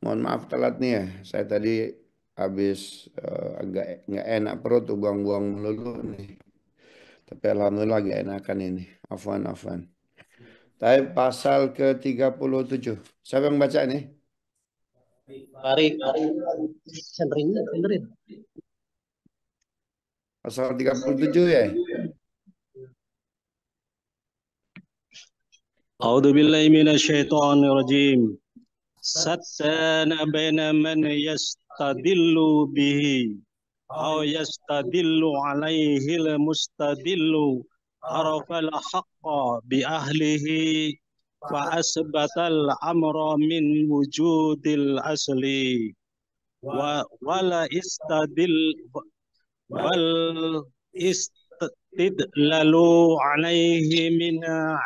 Mohon maaf telat nih ya. Saya tadi habis agak nggak enak perut tuh buang-buang melulu nih. Tapi alhamdulillah agak enakan ini. Afwan, afwan. Tapi pasal ke-37. Siapa yang baca nih? Tarik, senderin, senderin. Pasal 37 ya. A'udzu billahi minasyaitonir rajim. Sattana baina man yastadillu bihi aw yastadillu alaihi al-mustadillu arafal haqqa bi ahlihi wa asbatal amra min wujudil asli wa wala istadil wal istidlalu alaihi min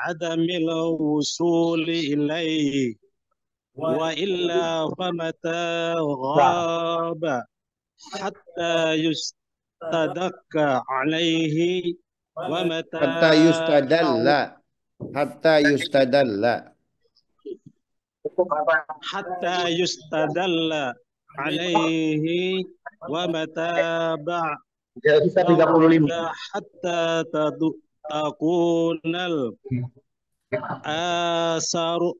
adamil wusuli ilaihi wa illa famata ghaba hatta yustadakka alaihi wa mata Hatta yustadalla. Hatta yustadalla. hatta yustadalla alaihi wa mata ba'da hatta takunal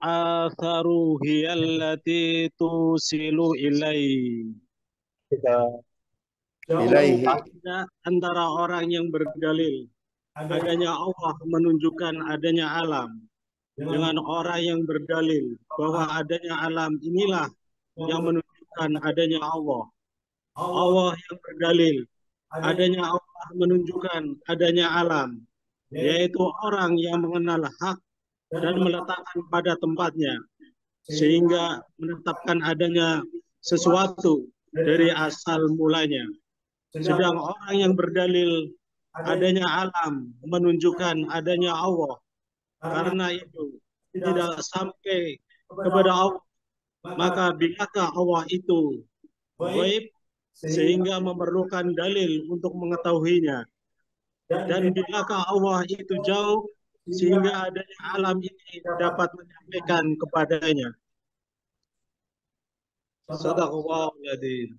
atharu hiyallati tusilu ilaihi. Ilaihi. Antara orang yang berdalil adanya Allah menunjukkan adanya alam dengan orang yang berdalil bahwa adanya alam inilah yang menunjukkan adanya Allah. Allah yang berdalil adanya Allah menunjukkan adanya alam, yaitu orang yang mengenal hak dan meletakkan pada tempatnya sehingga menetapkan adanya sesuatu dari asal mulanya. Sedang orang yang berdalil adanya alam menunjukkan adanya Allah. Karena itu tidak sampai kepada Allah. Maka bilakah Allah itu gaib sehingga memerlukan dalil untuk mengetahuinya? Dan bilakah Allah itu jauh sehingga adanya alam ini dapat menyampaikan kepadanya? Sadaqallahul adzim.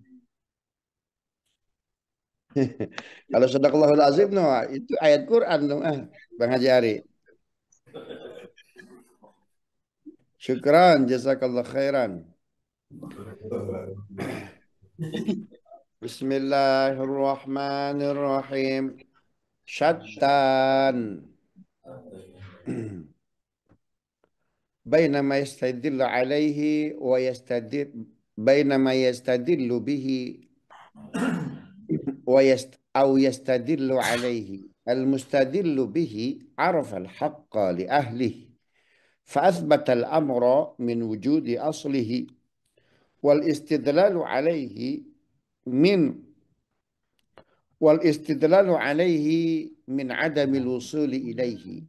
Kalau sadaqallahul azim no, itu ayat Quran dong Bang Haji Ari. Syukran, jazakallah khairan. Bismillahirrahmanirrahim. Syattan. Bainama yastadillu alaihi wa bainama yastadillu bihi أو يستدل عليه المستدل به عرف الحق لأهله فأثبت الأمر من وجود أصله والاستدلال عليه من والاستدلال عليه من عدم الوصول إليه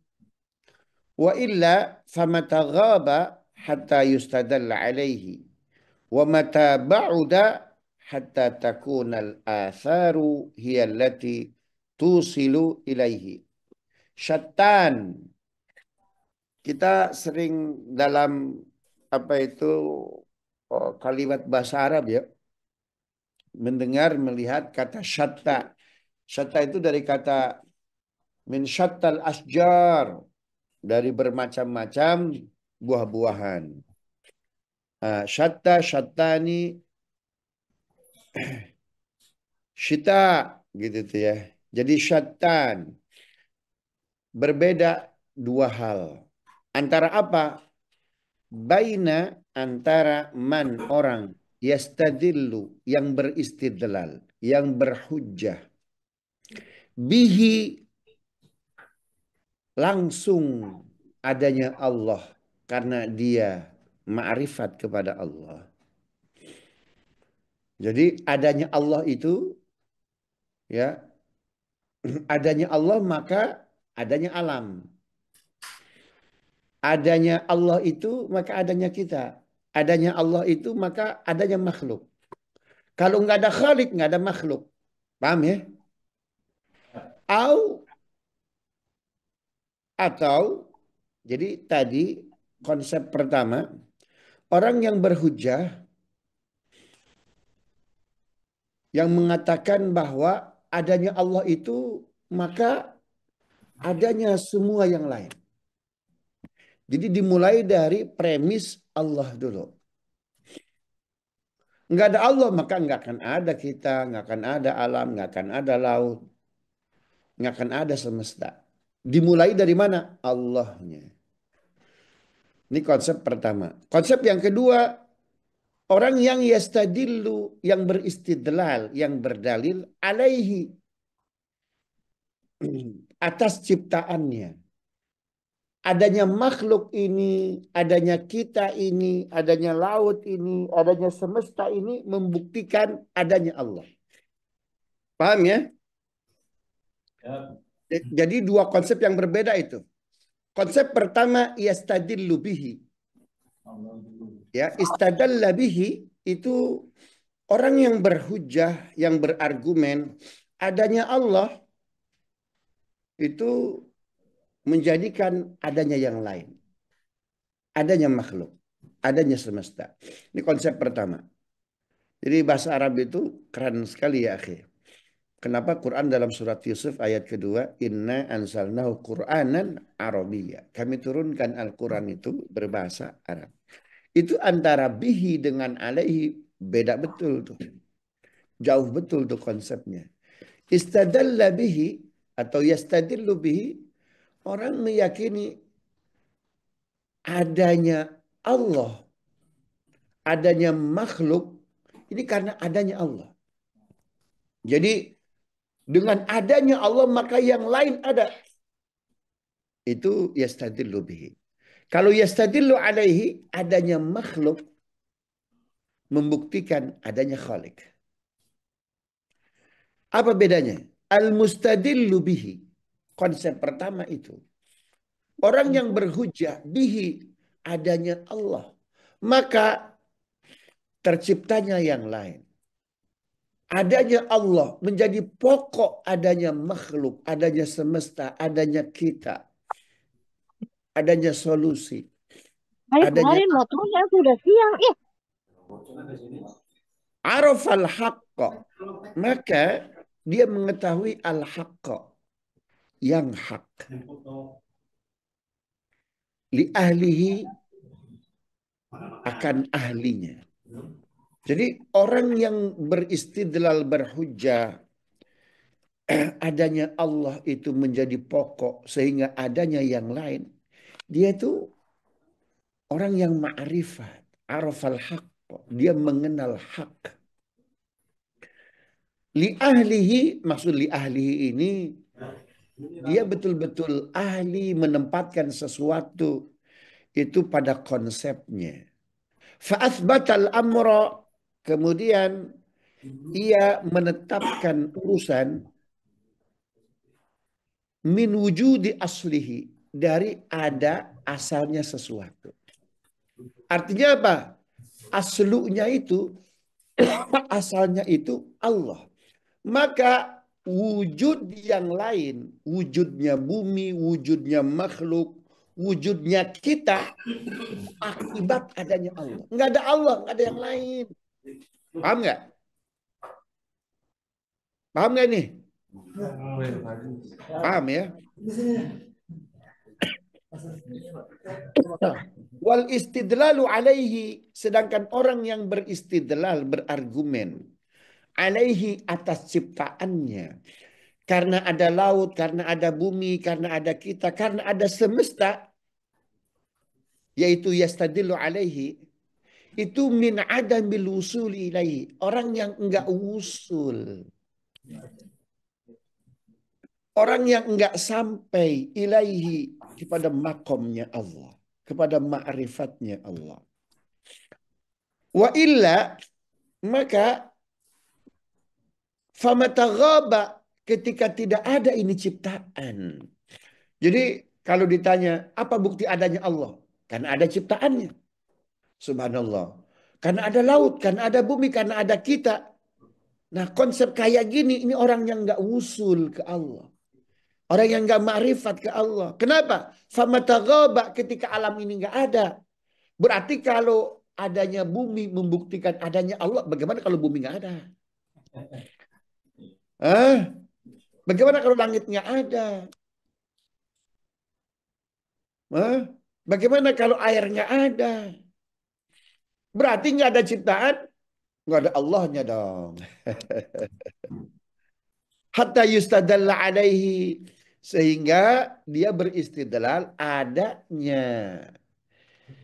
وإلا فمتى غاب حتى يستدل عليه ومتى بعد حتى تكون الآثار هي التي توصل إليه. Syattan. Kita sering dalam apa itu kalimat bahasa Arab ya mendengar melihat kata syatta. Syatta itu dari kata min syattal asjar, dari bermacam-macam buah-buahan. Syatta, syattani, syita gitu tuh ya. Jadi syattan berbeda dua hal. Antara apa? Baina, antara man orang yastadillu yang beristidlal, yang berhujjah. Bihi, langsung adanya Allah karena dia ma'rifat kepada Allah. Jadi adanya Allah itu ya, adanya Allah maka adanya alam. Adanya Allah itu maka adanya kita. Adanya Allah itu maka adanya makhluk. Kalau nggak ada khalik nggak ada makhluk. Paham ya? Atau jadi tadi konsep pertama, orang yang berhujjah yang mengatakan bahwa adanya Allah itu maka adanya semua yang lain. Jadi dimulai dari premis Allah dulu. Nggak ada Allah maka nggak akan ada kita, nggak akan ada alam, nggak akan ada laut, nggak akan ada semesta. Dimulai dari mana? Allahnya. Ini konsep pertama. Konsep yang kedua, orang yang yastadillu, yang beristidlal, yang berdalil alaihi atas ciptaannya. Adanya makhluk ini, adanya kita ini, adanya laut ini, adanya semesta ini membuktikan adanya Allah. Paham ya? Jadi dua konsep yang berbeda itu. Konsep pertama yastadillu bihi. Ya, istadalla bihi itu orang yang berhujjah, yang berargumen adanya Allah itu menjadikan adanya yang lain. Adanya makhluk, adanya semesta. Ini konsep pertama. Jadi bahasa Arab itu keren sekali ya, akhi. Kenapa Quran dalam surat Yusuf ayat kedua, Inna anzalnahu Qur'anan Arabiyya. Kami turunkan Al-Quran itu berbahasa Arab. Itu antara bihi dengan alaihi beda betul tuh. Jauh betul tuh konsepnya. Istadalla bihi atau yastadillu bihi, orang meyakini adanya Allah, adanya makhluk, ini karena adanya Allah. Jadi dengan adanya Allah maka yang lain ada. Itu yastadillu bihi. Kalau yastadillu alaihi, adanya makhluk membuktikan adanya khalik. Apa bedanya? Al-mustadillu bihi. Konsep pertama itu. Orang yang berhujjah bihi adanya Allah. Maka terciptanya yang lain. Adanya Allah menjadi pokok adanya makhluk, adanya semesta, adanya kita, adanya solusi, Hai, adanya kemarin motornya sudah siang. arafal haqqa. Maka dia mengetahui al-haqqa, yang hak. Li ahlihi, akan ahlinya. Jadi orang yang beristidlal berhujjah adanya Allah itu menjadi pokok sehingga adanya yang lain. Dia itu orang yang ma'rifat, arafal haq. Dia mengenal hak. Li ahlihi, maksud li ahlihi ini dia betul-betul ahli menempatkan sesuatu itu pada konsepnya. Fa'athbatal amra, kemudian ia menetapkan urusan min wujudi aslihi, dari ada asalnya sesuatu. Artinya apa? Aslunya itu, asalnya itu Allah. Maka wujud yang lain, wujudnya bumi, wujudnya makhluk, wujudnya kita, akibat adanya Allah. Nggak ada Allah, nggak ada yang lain. Paham nggak? Paham nggak nih? Paham ya? Wal istidlalu alaihi, sedangkan orang yang beristidlal, berargumen alaihi atas ciptaannya, karena ada laut, karena ada bumi, karena ada kita, karena ada semesta, yaitu yastadillu alaihi, itu min adamil wusul ilaihi, orang yang enggak wusul, orang yang enggak sampai ilaihi, kepada makomnya Allah, kepada ma'rifatnya Allah. Wa illa, maka famataghaba, ketika tidak ada ini ciptaan. Jadi kalau ditanya apa bukti adanya Allah? Karena ada ciptaannya. Subhanallah. Karena ada laut, karena ada bumi, karena ada kita. Nah konsep kayak gini, ini orang yang nggak wusul ke Allah. Orang yang nggak ma'rifat ke Allah. Kenapa? Famataghaba, ketika alam ini nggak ada. Berarti kalau adanya bumi membuktikan adanya Allah, bagaimana kalau bumi nggak ada? Hah? Bagaimana kalau langit nggak ada? Hah? Bagaimana kalau air nggak ada? Berarti nggak ada ciptaan, nggak ada Allahnya dong. Hatta yustadalla alaihi. Sehingga dia beristidlal adanya.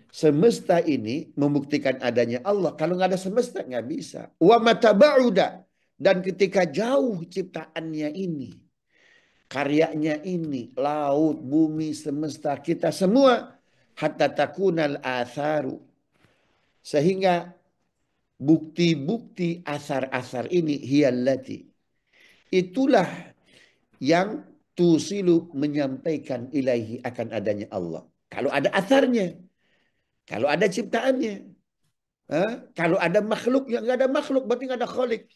Semesta ini membuktikan adanya Allah. Kalau nggak ada semesta nggak bisa. Wa mata ba'uda. Dan ketika jauh ciptaannya ini, karyanya ini, laut, bumi, semesta, kita semua, hatta takunal atharu. Sehingga bukti-bukti asar-asar ini hiyallati. Itulah yang tusilu menyampaikan ilahi akan adanya Allah. Kalau ada asarnya, kalau ada ciptaannya. Kalau ada makhluk yang nggak ada makhluk berarti nggak ada kholik.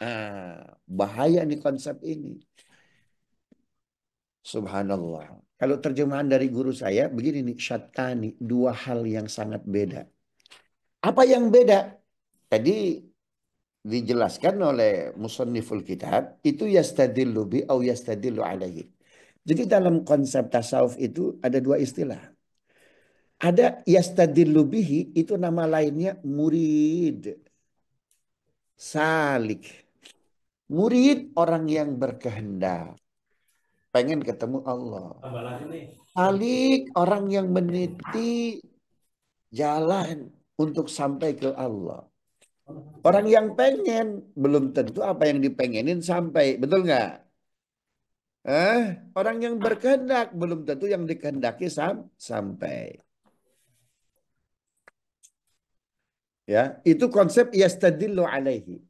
Bahaya nih konsep ini. Subhanallah. Kalau terjemahan dari guru saya begini nih, syatani, dua hal yang sangat beda. Apa yang beda? Tadi dijelaskan oleh musanniful kitab itu yastadillu bi au yastadillu alaihi. Jadi dalam konsep tasawuf itu ada dua istilah. Ada yastadillu bihi itu nama lainnya murid, salik. Murid orang yang berkehendak, pengen ketemu Allah. Salik orang yang meniti jalan untuk sampai ke Allah. Orang yang pengen belum tentu apa yang dipengenin sampai, betul nggak? Orang yang berkehendak belum tentu yang dikehendaki sampai. Ya, itu konsep yastadillu alaihi.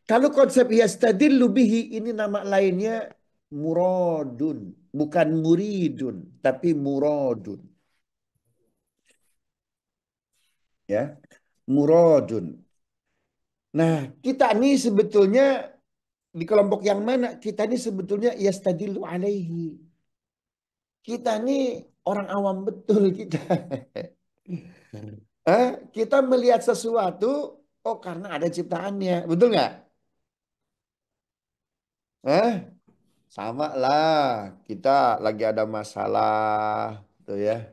Kalau konsep yastadillu bihi ini nama lainnya muradun, bukan muridun, tapi muradun. Ya, muradun. Nah, kita ini sebetulnya di kelompok yang mana? Kita ini sebetulnya yastadillu alaihi. Kita ini orang awam betul kita. Kita melihat sesuatu, oh karena ada ciptaannya, betul nggak? Eh, sama lah, kita lagi ada masalah, tuh ya.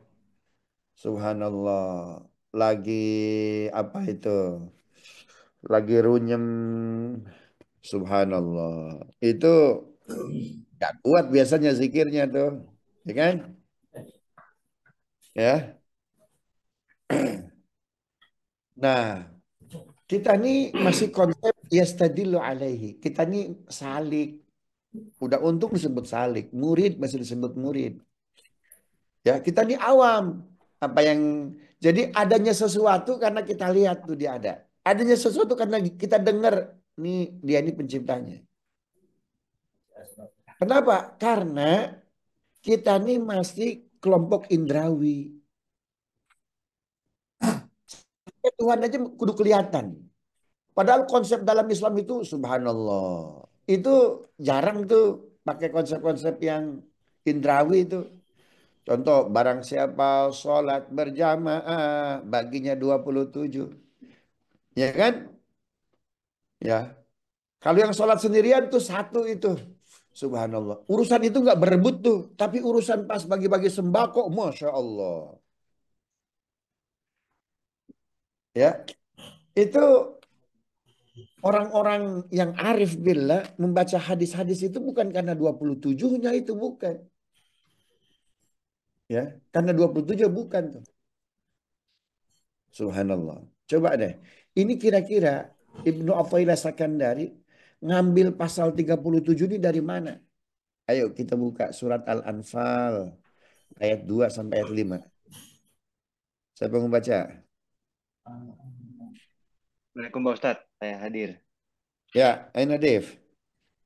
Subhanallah, lagi apa itu? Lagi runyem, Subhanallah. Itu gak kuat biasanya zikirnya tuh, ya kan? Ya. Nah, kita nih masih konsep yastadillu alaihi. Kita nih salik. Udah untung disebut salik. Murid masih disebut murid. Ya, kita nih awam. Apa yang jadi adanya sesuatu karena kita lihat tuh dia ada. Adanya sesuatu karena kita dengar nih dia ini penciptanya. Kenapa? Karena kita nih masih kelompok indrawi. Tuhan aja kudu kelihatan. Padahal konsep dalam Islam itu subhanallah. Itu jarang tuh pakai konsep-konsep yang indrawi itu. Contoh barang siapa sholat berjamaah baginya 27. Ya kan? Ya. Kalau yang sholat sendirian tuh satu itu. Subhanallah. Urusan itu nggak berebut tuh. Tapi urusan pas bagi-bagi sembako. Masya Allah. Ya. Itu orang-orang yang arif billah membaca hadis-hadis itu bukan karena 27-nya itu bukan. Ya, karena 27 bukan tuh. Subhanallah. Coba deh. Ini kira-kira Ibnu Athaillah Sakandari ngambil pasal 37 ini dari mana? Ayo kita buka surat Al-Anfal ayat 2 sampai ayat 5. Siapa yang membaca? Assalamualaikum Pak Ustadz, saya hadir. Ya, Aina Dev.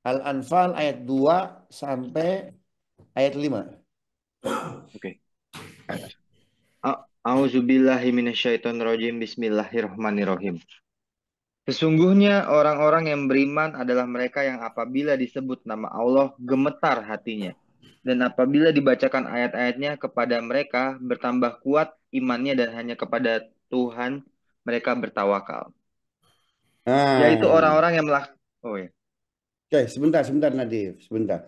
Al-Anfal ayat 2 sampai ayat 5. Oke. A'udzubillahi minasyaitonirrajim. Bismillahirrahmanirrahim. Sesungguhnya orang-orang yang beriman adalah mereka yang apabila disebut nama Allah gemetar hatinya. Dan apabila dibacakan ayat-ayatnya kepada mereka bertambah kuat imannya dan hanya kepada Tuhan mereka bertawakal. Yaitu Nah, orang-orang yang Oh ya. Oke, sebentar Nadif, sebentar.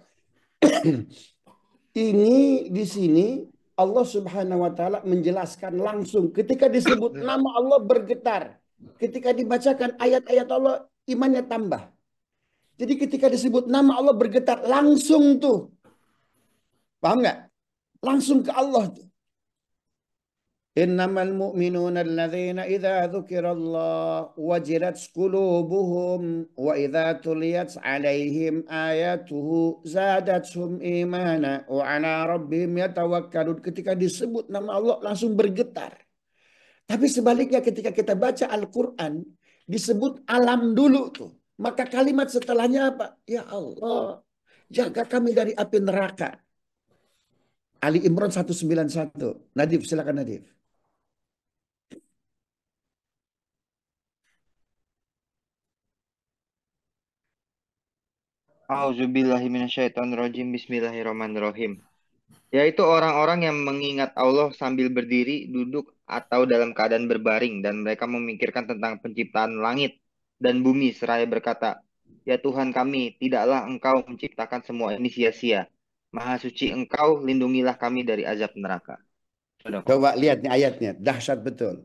Ini di sini Allah Subhanahu wa taala menjelaskan langsung ketika disebut nama Allah bergetar. Ketika dibacakan ayat-ayat Allah imannya tambah. Jadi ketika disebut nama Allah bergetar langsung tuh. Paham nggak? Langsung ke Allah tuh. Innamal mu'minuna alladzina idza dzukirallah wajilat qulubuhum wa idza tuliyat 'alaihim ayatuhu zadatuhum imana wa 'ala rabbihim yatawakkalun. Ketika disebut nama Allah langsung bergetar. Tapi sebaliknya ketika kita baca Al-Qur'an disebut alam dulu tuh. Maka kalimat setelahnya apa? Ya Allah, jaga kami dari api neraka. Ali Imran 191. Nadif, silakan Nadif. Auzubillahiminasyaitonirrajim. Bismillahirrahmanirrahim. Yaitu orang-orang yang mengingat Allah sambil berdiri, duduk, atau dalam keadaan berbaring, dan mereka memikirkan tentang penciptaan langit dan bumi, seraya berkata, Ya Tuhan kami, tidaklah Engkau menciptakan semua ini sia-sia. Maha suci Engkau, lindungilah kami dari azab neraka. Sadaqallah. Coba lihat nih ayatnya, dahsyat betul.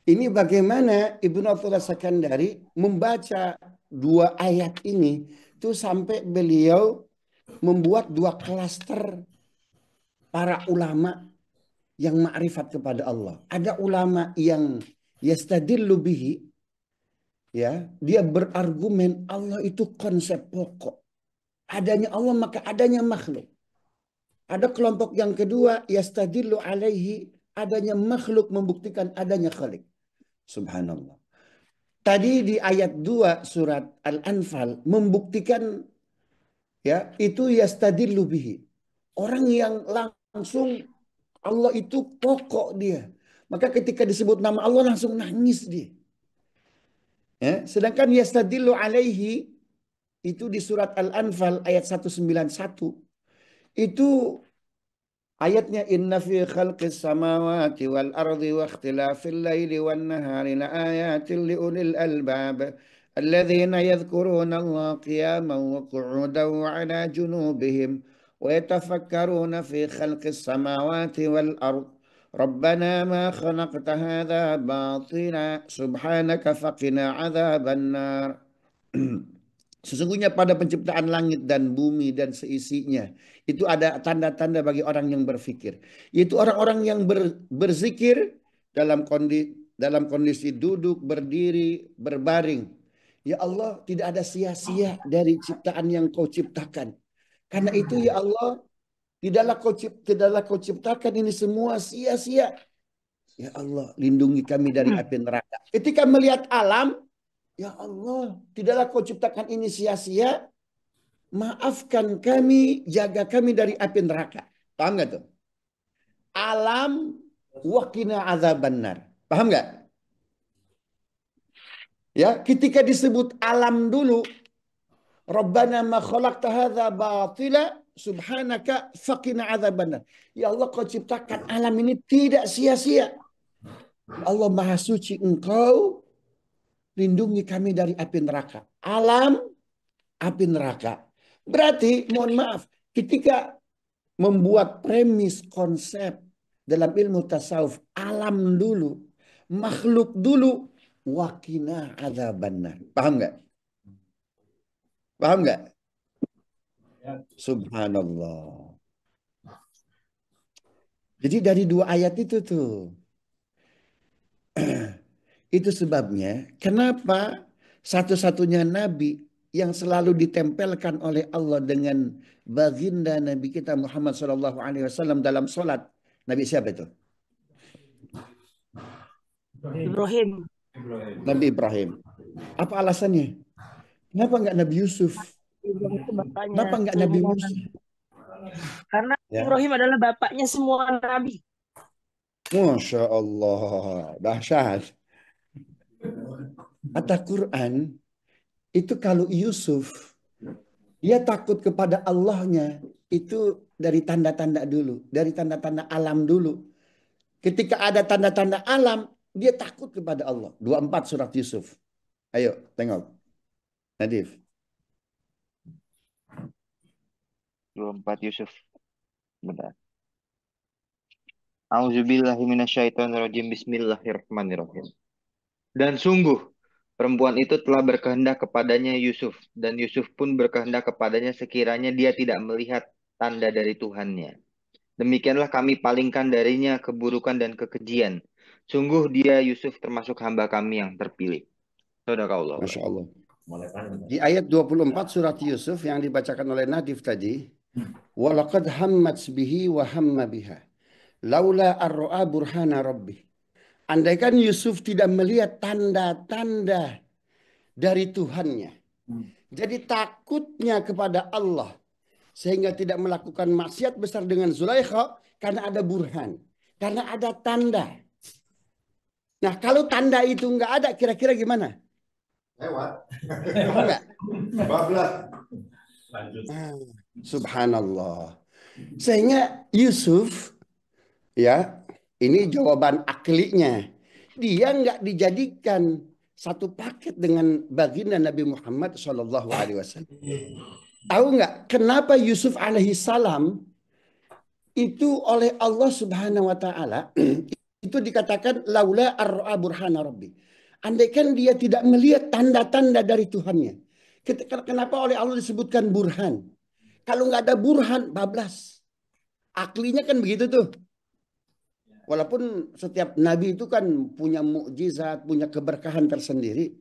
Ini bagaimana Ibnu Athaillah Sakandari membaca dua ayat ini tuh sampai beliau membuat dua klaster para ulama yang makrifat kepada Allah. Ada ulama yang yastadillu bihi, ya, dia berargumen Allah itu konsep pokok. Adanya Allah maka adanya makhluk. Ada kelompok yang kedua yastadillu alaihi, adanya makhluk membuktikan adanya khalik. Subhanallah. Tadi di ayat 2 surat Al-Anfal membuktikan, ya, itu yastadillu bihi. Orang yang langsung Allah itu pokok dia. Maka ketika disebut nama Allah langsung nangis dia. Ya, sedangkan yastadillu alaihi itu di surat Al-Anfal ayat 191 itu ayatnya inna fi khalqis samawati wal ardi wa ikhtilafil laili wan nahari la ayatin li ulil albab alladzina yadhkuruna Allah qiyaman wa qu'udan wa 'ala junubihim wa yatafakkaruna fi khalqis samawati wal ard Rabbana ma khalaqta hadha batila subhanaka faqina 'adzaban nar. Sesungguhnya pada penciptaan langit dan bumi dan seisinya itu ada tanda-tanda bagi orang yang berfikir. Yaitu orang-orang yang berzikir dalam kondisi duduk, berdiri, berbaring. Ya Allah, tidak ada sia-sia dari ciptaan yang Kau ciptakan. Karena itu ya Allah, tidaklah kau ciptakan ini semua sia-sia. Ya Allah, lindungi kami dari api neraka. Ketika melihat alam, ya Allah, tidaklah kau ciptakan ini sia-sia. Maafkan kami, jaga kami dari api neraka. Paham nggak tuh? Alam waqina azabannar. Paham nggak? Ya, ketika disebut alam dulu, Rabbana ma khalaqta hadza batila subhanaka faqina azabannar. Ya Allah, kau ciptakan alam ini tidak sia-sia. Allah Maha Suci Engkau, lindungi kami dari api neraka. Alam, api neraka. Berarti, mohon maaf, ketika membuat premis konsep dalam ilmu tasawuf, alam dulu, makhluk dulu, wakina adzabannar. Paham nggak? Paham nggak? Subhanallah. Jadi dari dua ayat itu tuh. Itu sebabnya kenapa satu-satunya nabi yang selalu ditempelkan oleh Allah dengan baginda Nabi kita Muhammad SAW dalam sholat. Nabi siapa itu? Ibrahim. Nabi Ibrahim. Apa alasannya? Kenapa nggak Nabi Yusuf? Ibrahim itu bapaknya. Kenapa nggak Nabi Musa? Karena Ya. Ibrahim adalah bapaknya semua nabi. Masya Allah, dahsyat. Kata Quran, itu kalau Yusuf, dia takut kepada Allahnya, itu dari tanda-tanda dulu. Dari tanda-tanda alam dulu. Ketika ada tanda-tanda alam, dia takut kepada Allah. 24 surat Yusuf. Ayo, tengok. Nadif. 24 Yusuf. Bentar. Auzubillahiminasyaitonirrajim. Bismillahirrahmanirrahim. Dan sungguh, perempuan itu telah berkehendak kepadanya Yusuf, dan Yusuf pun berkehendak kepadanya sekiranya dia tidak melihat tanda dari Tuhannya. Demikianlah kami palingkan darinya keburukan dan kekejian. Sungguh dia Yusuf termasuk hamba kami yang terpilih. Sadaqallah. Masya Allah. Di ayat 24 surat Yusuf yang dibacakan oleh Nadif tadi, walaqad hammat bihi wa hamma biha laula arro'a burhana rabbih. Andaikan Yusuf tidak melihat tanda-tanda dari Tuhannya, jadi takutnya kepada Allah sehingga tidak melakukan maksiat besar dengan Zulaikha karena ada burhan, karena ada tanda. Nah, kalau tanda itu nggak ada, kira-kira gimana? Lewat. Enggak. Bablas. Lanjut. Subhanallah. Sehingga Yusuf, ya, ini jawaban aklinya. Dia nggak dijadikan satu paket dengan baginda Nabi Muhammad SAW. Tahu nggak kenapa Yusuf alaihissalam itu oleh Allah Subhanahu Wa Taala itu dikatakan laula ar'a burhana rabbi. Andaikan dia tidak melihat tanda-tanda dari Tuhannya. Kenapa oleh Allah disebutkan burhan? Kalau nggak ada burhan, bablas. Aklinya kan begitu tuh. Walaupun setiap nabi itu kan punya mukjizat, punya keberkahan tersendiri.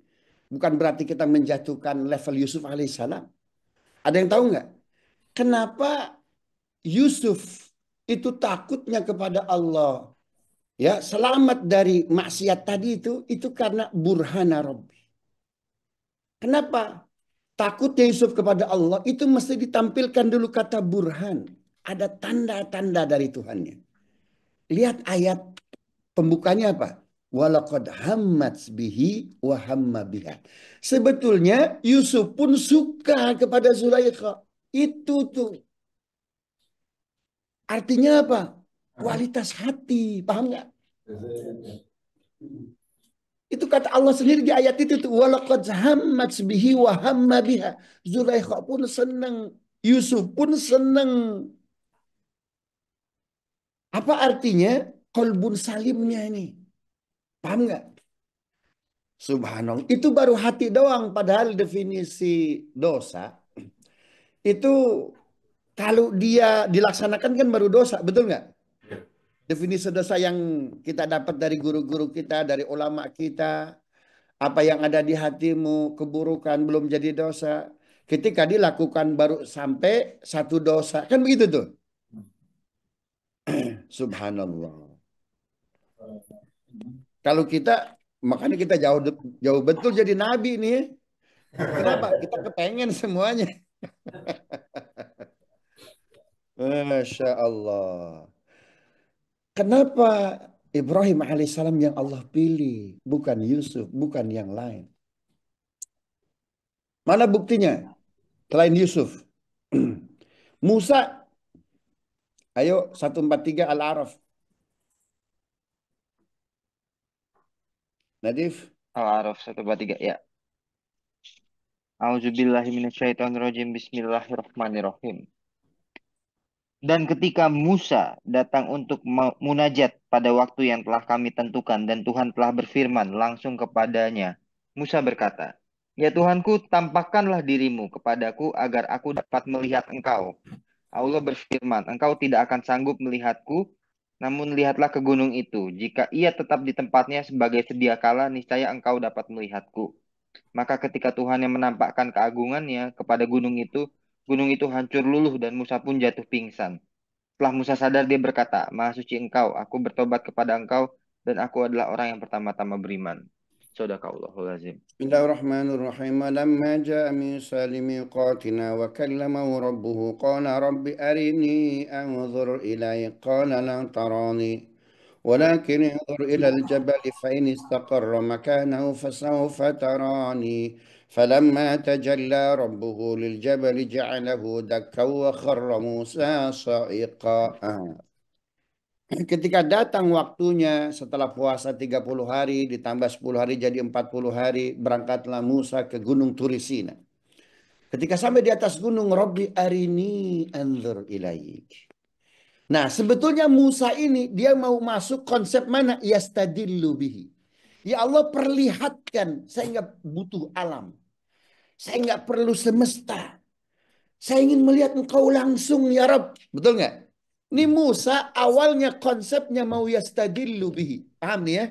Bukan berarti kita menjatuhkan level Yusuf alaihissalam. Ada yang tahu nggak? Kenapa Yusuf itu takutnya kepada Allah? Ya, selamat dari maksiat tadi itu karena burhana Rabbi. Kenapa? Takutnya Yusuf kepada Allah itu mesti ditampilkan dulu kata burhan. Ada tanda-tanda dari Tuhannya. Lihat ayat pembukanya apa? Walaqad hammat bihi wa hamma biha. Sebetulnya Yusuf pun suka kepada Zulaikha. Itu tuh. Artinya apa? Kualitas hati. Paham nggak? Itu kata Allah sendiri di ayat itu tuh. Walaqad hammat bihi wa hamma biha. Zulaikha pun senang. Yusuf pun senang. Apa artinya? Kolbun salimnya ini. Paham nggak? Subhanallah. Itu baru hati doang. Padahal definisi dosa. Itu kalau dia dilaksanakan kan baru dosa. Betul nggak? Definisi dosa yang kita dapat dari guru-guru kita, dari ulama kita. Apa yang ada di hatimu, keburukan belum jadi dosa. Ketika dilakukan baru sampai satu dosa. Kan begitu tuh. Subhanallah. Kalau kita, makanya kita jauh betul jadi nabi nih. Kenapa? Kita kepengen semuanya. Masya Allah. Kenapa Ibrahim alaihissalam yang Allah pilih, bukan Yusuf, bukan yang lain? Mana buktinya? Selain Yusuf. Musa. Ayo 143 Al-A'raf. Nadif. Al-A'raf 143 ya. Auzubillahiminasyaitonirrajim. Bismillahirrahmanirrahim. Dan ketika Musa datang untuk munajat pada waktu yang telah kami tentukan dan Tuhan telah berfirman langsung kepadanya, Musa berkata, "Ya Tuhanku, tampakkanlah dirimu kepadaku agar aku dapat melihat Engkau." Allah berfirman, "Engkau tidak akan sanggup melihatku, namun lihatlah ke gunung itu. Jika ia tetap di tempatnya sebagai sedia kala, niscaya engkau dapat melihatku." Maka ketika Tuhan yang menampakkan keagungannya kepada gunung itu hancur luluh dan Musa pun jatuh pingsan. Setelah Musa sadar, dia berkata, "Maha suci engkau, aku bertobat kepada engkau, dan aku adalah orang yang pertama-tama beriman." Sadaqallahul azim. Bismillahirrahmanirrahim. Lamma ja'a Musa limiqatina wa kallamahu rabbuhu qala rabbi arini anzur ilayk qala lan tarani ولكن انظر إلى الجبل فإن استقر مكانه فسوف تراني فلما تجلى ربه للجبل جعله دكا وخر موسى صائقا. Ketika datang waktunya setelah puasa 30 hari ditambah 10 hari jadi 40 hari, berangkatlah Musa ke Gunung Turisina. Ketika sampai di atas gunung, Rabbi arini anzur ilaik. Nah, sebetulnya Musa ini dia mau masuk konsep mana? Yastadillu bihi. Ya Allah, perlihatkan, saya nggak butuh alam. Saya nggak perlu semesta. Saya ingin melihat engkau langsung ya Rabb. Betul nggak? Ini Musa awalnya konsepnya mau yastadillu bihi. Paham nih ya?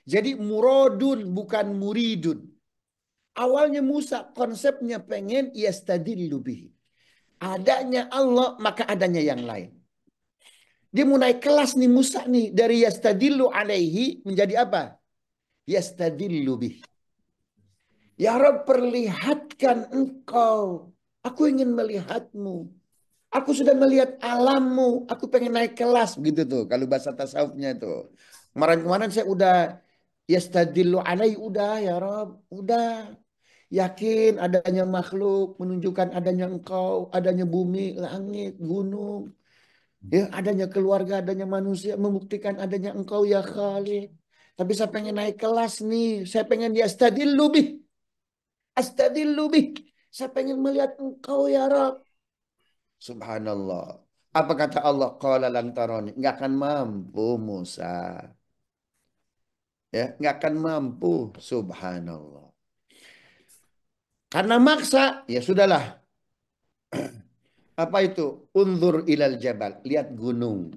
Jadi muradun bukan muridun. Awalnya Musa konsepnya pengen yastadillu bihi. Adanya Allah maka adanya yang lain. Dia mau naik kelas nih Musa nih. Dari yastadillu alaihi menjadi apa? Yastadillu bihi. Ya Rabb, perlihatkan engkau. Aku ingin melihatmu. Aku sudah melihat alammu. Aku pengen naik kelas. Gitu tuh. Kalau bahasa tasawufnya tuh. Kemarin-kemarin saya udah yastadillu alaihi. Udah ya Rabb. Udah. Yakin adanya makhluk. Menunjukkan adanya engkau. Adanya bumi, langit, gunung. Ya, adanya keluarga, adanya manusia. Membuktikan adanya engkau ya Khalik. Tapi saya pengen naik kelas nih. Saya pengen yastadillu bih. Astadillu bih. Saya pengen melihat engkau ya Rabb. Subhanallah. Apa kata Allah? Qala lan tarani. Nggak akan mampu Musa. Ya, nggak akan mampu. Subhanallah. Karena maksa, ya sudahlah. Apa itu? Unzur ilal jabal. Lihat gunung.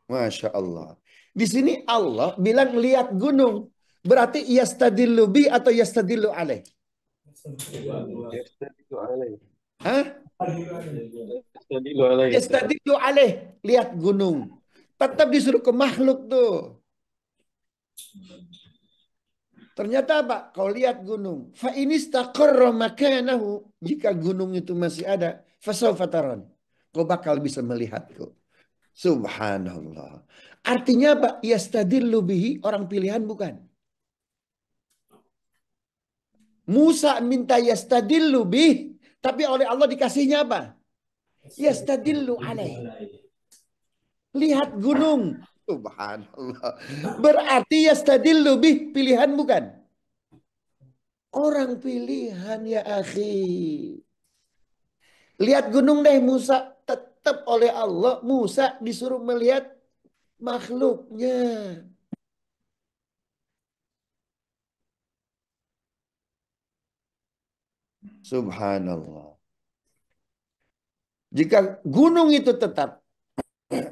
Masya Allah. Di sini Allah bilang lihat gunung. Berarti yastadillu bi atau yastadillu alaih? Yastadilu alaih. Hah? Yastadilu alaih. Yastadillu alaih. Lihat gunung. Tetap disuruh ke makhluk tuh. Ternyata apa? Kau lihat gunung. Fa inistaqarra makanahu. Jika gunung itu masih ada. Fasawfa taran. Kau bakal bisa melihatku. Subhanallah. Artinya apa? Yastadillu bihi. Orang pilihan bukan. Musa minta yastadillu bih. Tapi oleh Allah dikasihnya apa? Yastadillu alaih. Lihat gunung. Subhanallah. Berarti yastadillu bih. Pilihan bukan? Orang pilihan ya akhi. Lihat gunung deh Musa. Tetap oleh Allah. Musa disuruh melihat makhluknya. Subhanallah. Jika gunung itu tetap.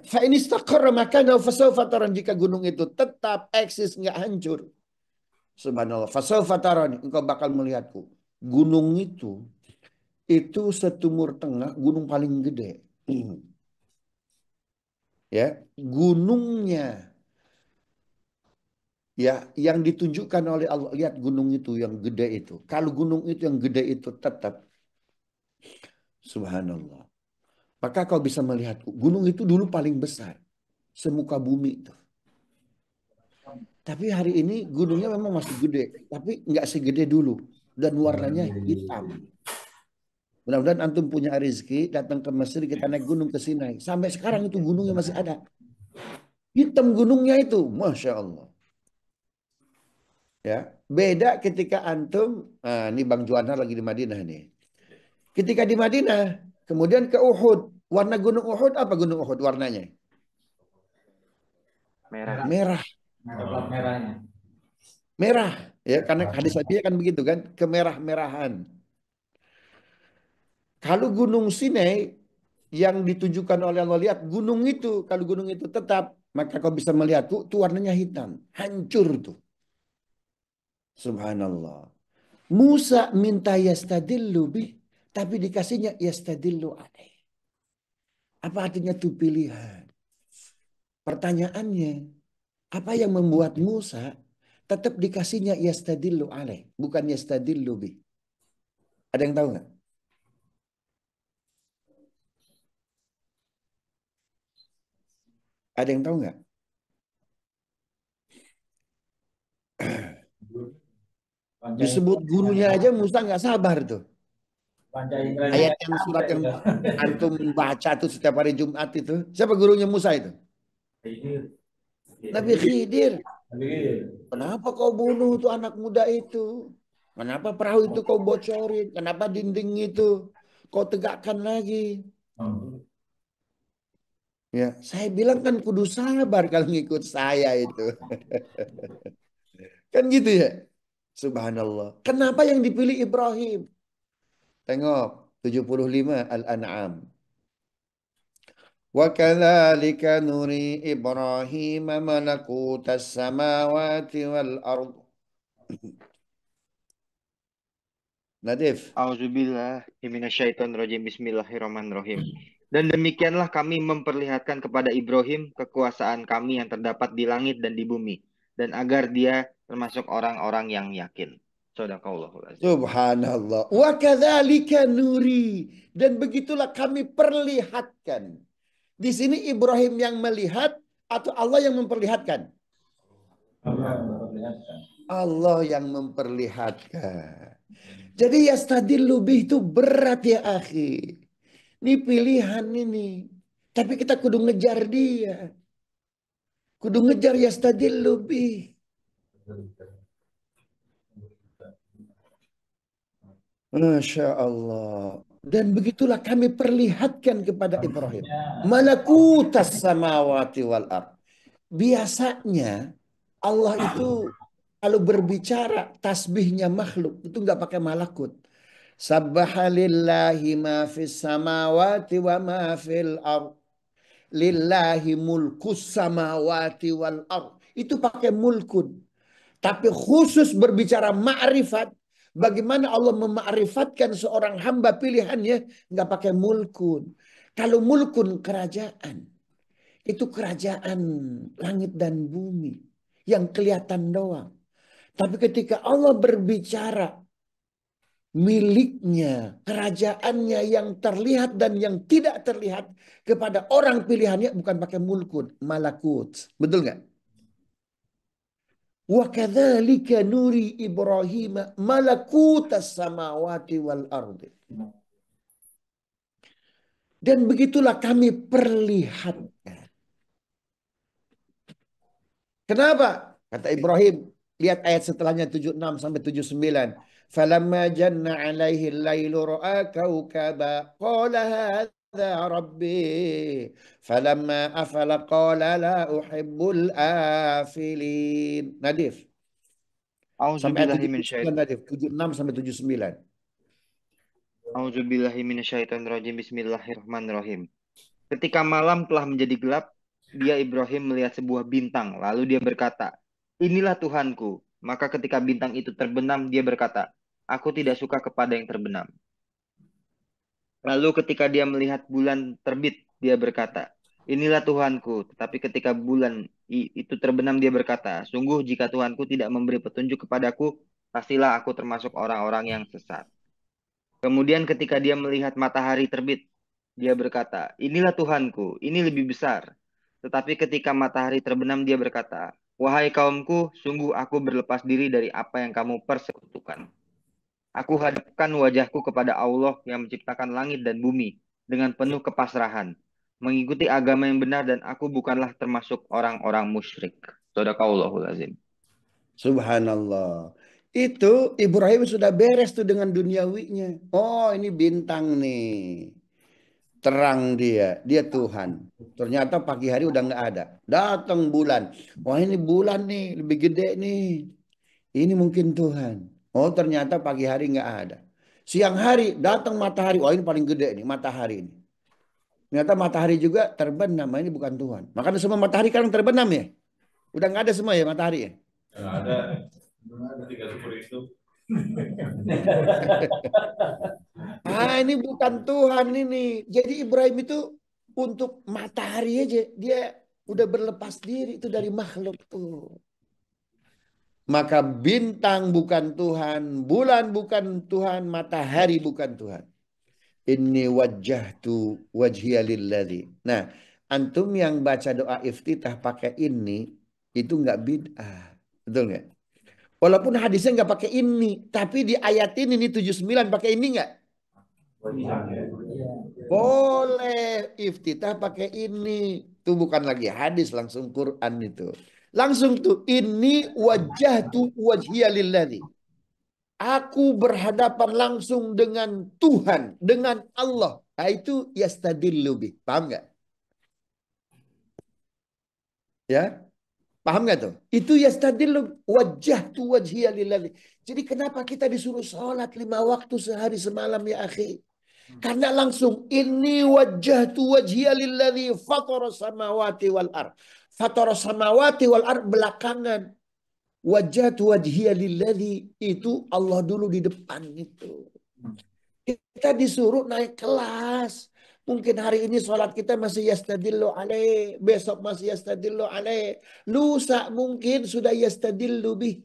Fa in istaqarra makanahu fasawfa taran. Jika gunung itu tetap eksis nggak hancur. Subhanallah. Fasawfa taran. Engkau bakal melihatku. Gunung itu setumur tengah gunung paling gede. Ya, gunungnya ya yang ditunjukkan oleh Allah. Lihat gunung itu yang gede itu. Kalau gunung itu yang gede itu tetap. Subhanallah. Maka kau bisa melihatku. Gunung itu dulu paling besar. Semuka bumi itu. Tapi hari ini gunungnya memang masih gede. Tapi nggak segede dulu. Dan warnanya hitam. Mudah-mudahan antum punya rezeki. Datang ke Mesir kita naik gunung ke Sinai. Sampai sekarang itu gunungnya masih ada. Hitam gunungnya itu. Masya Allah. Ya, beda ketika antum, nah, ini Bang Juana lagi di Madinah nih. Ketika di Madinah, kemudian ke Uhud. Warna gunung Uhud apa gunung Uhud warnanya? Merah. Merah. Merahnya. Merah. Ya, karena hadis Nabi kan begitu kan, kemerah-merahan. Kalau gunung Sinai yang ditunjukkan oleh Allah, lihat gunung itu, kalau gunung itu tetap, maka kau bisa melihat tuh warnanya hitam, hancur tuh. Subhanallah. Musa minta yastadillu bih, tapi dikasihnya yastadillu alaih. Apa artinya tuh pilihan? Pertanyaannya, apa yang membuat Musa tetap dikasihnya yastadillu alaih, bukan yastadillu bih? Ada yang tahu nggak? Ada yang tahu nggak? Disebut gurunya aja Musa nggak sabar tuh. Ayat yang surat yang antum baca tuh setiap hari Jumat itu. Siapa gurunya Musa itu? Nabi Khidir. Kenapa kau bunuh tuh anak muda itu? Kenapa perahu itu kau bocorin? Kenapa dinding itu? kau tegakkan lagi. Ya, saya bilang kan kudu sabar kalau ngikut saya itu. Kan gitu ya. Subhanallah. Kenapa yang dipilih Ibrahim? Tengok 75 Al-An'am. Wa kadzalika nuri Ibrahim malakutas samawati wal ard. Nadif. Auzubillahiminasyaitonirrajim. Bismillahirrahmanirrahim. Dan demikianlah kami memperlihatkan kepada Ibrahim kekuasaan kami yang terdapat di langit dan di bumi, dan agar dia termasuk orang-orang yang yakin. Shadaqallahul azim. Subhanallah. Wa kadzalika nuri. Dan begitulah kami perlihatkan. Di sini Ibrahim yang melihat atau Allah yang memperlihatkan? Allah yang memperlihatkan. Jadi yastadillu bih itu berat ya akhi. Ini pilihan ini. Tapi kita kudu ngejar dia. Kudu ngejar yastadillu bih. Masya Allah. Dan begitulah kami perlihatkan kepada Ibrahim. Malakutas samawati wal ard. Biasanya Allah itu kalau berbicara tasbihnya makhluk itu nggak pakai malakut. Sabbaha lillahi ma fis samawati wa ma fil ard. Lillahi mulkus samawati wal ard. Itu pakai mulkun. Tapi khusus berbicara ma'rifat, bagaimana Allah mema'rifatkan seorang hamba pilihannya, nggak pakai mulkun. Kalau mulkun kerajaan, itu kerajaan langit dan bumi yang kelihatan doang. Tapi ketika Allah berbicara miliknya, kerajaannya yang terlihat dan yang tidak terlihat kepada orang pilihannya bukan pakai mulkun, malakut. Betul nggak? Wa kadzalika nuri Ibrahim malakutas samawati wal ardi. Dan begitulah kami perlihatkan. Kenapa? Kata Ibrahim, lihat ayat setelahnya 76 sampai 79. Falamma janna alaihi al-lailu ra'a kawkaba qala hadza rabbi. Falamma afala qala la uhibbul afilin. Nadif. Sampai ayat 79 Nadif, 76 sampai 79. Auzubillahiminasyaitonirrajim. Bismillahirrahmanirrahim. Ketika malam telah menjadi gelap, dia Ibrahim melihat sebuah bintang, lalu dia berkata, "Inilah Tuhanku." Maka ketika bintang itu terbenam, dia berkata, "Aku tidak suka kepada yang terbenam." Lalu ketika dia melihat bulan terbit, dia berkata, "Inilah Tuhanku." Tetapi ketika bulan itu terbenam, dia berkata, "Sungguh jika Tuhanku tidak memberi petunjuk kepadaku, pastilah aku termasuk orang-orang yang sesat." Kemudian ketika dia melihat matahari terbit, dia berkata, "Inilah Tuhanku, ini lebih besar." Tetapi ketika matahari terbenam, dia berkata, "Wahai kaumku, sungguh aku berlepas diri dari apa yang kamu persekutukan. Aku hadapkan wajahku kepada Allah yang menciptakan langit dan bumi dengan penuh kepasrahan, mengikuti agama yang benar, dan aku bukanlah termasuk orang-orang musyrik." Shadaqallahul azim. Subhanallah. Itu Ibrahim sudah beres tuh dengan duniawinya. Oh, ini bintang nih. Terang dia. Dia Tuhan. Ternyata pagi hari udah nggak ada. Datang bulan. Wah, ini bulan nih. Lebih gede nih. Ini mungkin Tuhan. Oh, ternyata pagi hari nggak ada. Siang hari datang matahari. Wah, ini paling gede nih matahari ini. Ternyata matahari juga terbenam. Nah, ini bukan Tuhan. Makanya semua matahari kan terbenam ya. Udah nggak ada semua ya matahari ya. Ada tiga super itu. Ini bukan Tuhan ini. Jadi Ibrahim itu untuk matahari aja dia udah berlepas diri itu dari makhluk tuh. Maka bintang bukan Tuhan, bulan bukan Tuhan, matahari bukan Tuhan. Inni wajjahtu wajhiya lilladzi. Nah, antum yang baca doa iftitah pakai ini itu nggak bid'ah. Betul nggak? Walaupun hadisnya nggak pakai ini, tapi di ayat ini 79 pakai ini nggak? Boleh iftitah pakai ini. Itu bukan lagi hadis, langsung Quran itu. Langsung tuh ini wajah tuh wajhiya lilladzi. Aku berhadapan langsung dengan Tuhan, dengan Allah. Nah, itu yastadillu bih. Paham nggak? Ya, paham nggak tuh? Itu yastadillu wajjahtu wajhiya lillazi. Jadi kenapa kita disuruh sholat 5 waktu sehari semalam ya akhi? Karena langsung ini wajjahtu wajhiya lillazi fatara samawati wal ard. Fatara samawati wal ard belakangan. Wajjahtu wajhiya lillazi itu Allah dulu di depan itu. Kita disuruh naik kelas. Mungkin hari ini sholat kita masih yastadillu alaih. Besok masih yastadillu alaih. Lusa mungkin sudah yastadillu bih.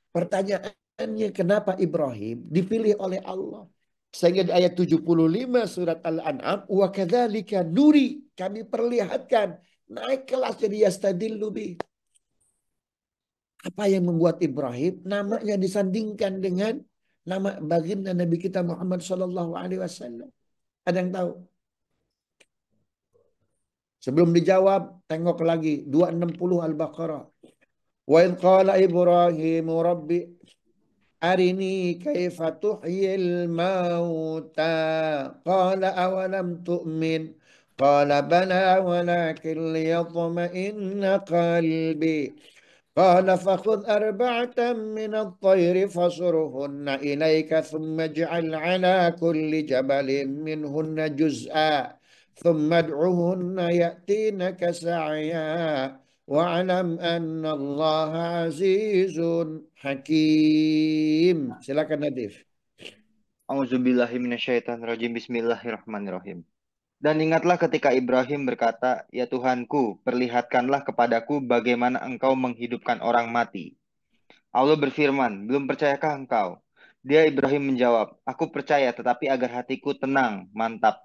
Pertanyaannya kenapa Ibrahim dipilih oleh Allah? Sehingga di ayat 75 surat Al-An'am. Wa kadzalika nuri. Kami perlihatkan. Naik kelas jadi yastadillu bih. Apa yang membuat Ibrahim namanya disandingkan dengan nama baginda Nabi kita Muhammad Sallallahu Alaihi Wasallam? Ada yang tahu? Sebelum dijawab, tengok lagi 260 Al-Baqarah. Wa in qala Ibrahim Rabbi arini kaifa tuhyil mauta qala awalam tu'min qala bala walakin liyatma'inna qalbi قال فخذ 4 من الطير فصرهن إليك ثم اجعل على كل جبل منهن جزءا ثم ادعهن يأتينك سعيا واعلم أن الله عزيز حكيم. Silakan Nadif. Auzubillahi minasyaitonirrajim. Bismillahirrahmanirrahim. Dan ingatlah ketika Ibrahim berkata, "Ya Tuhanku, perlihatkanlah kepadaku bagaimana engkau menghidupkan orang mati." Allah berfirman, "Belum percayakah engkau?" Dia Ibrahim menjawab, "Aku percaya, tetapi agar hatiku tenang, mantap."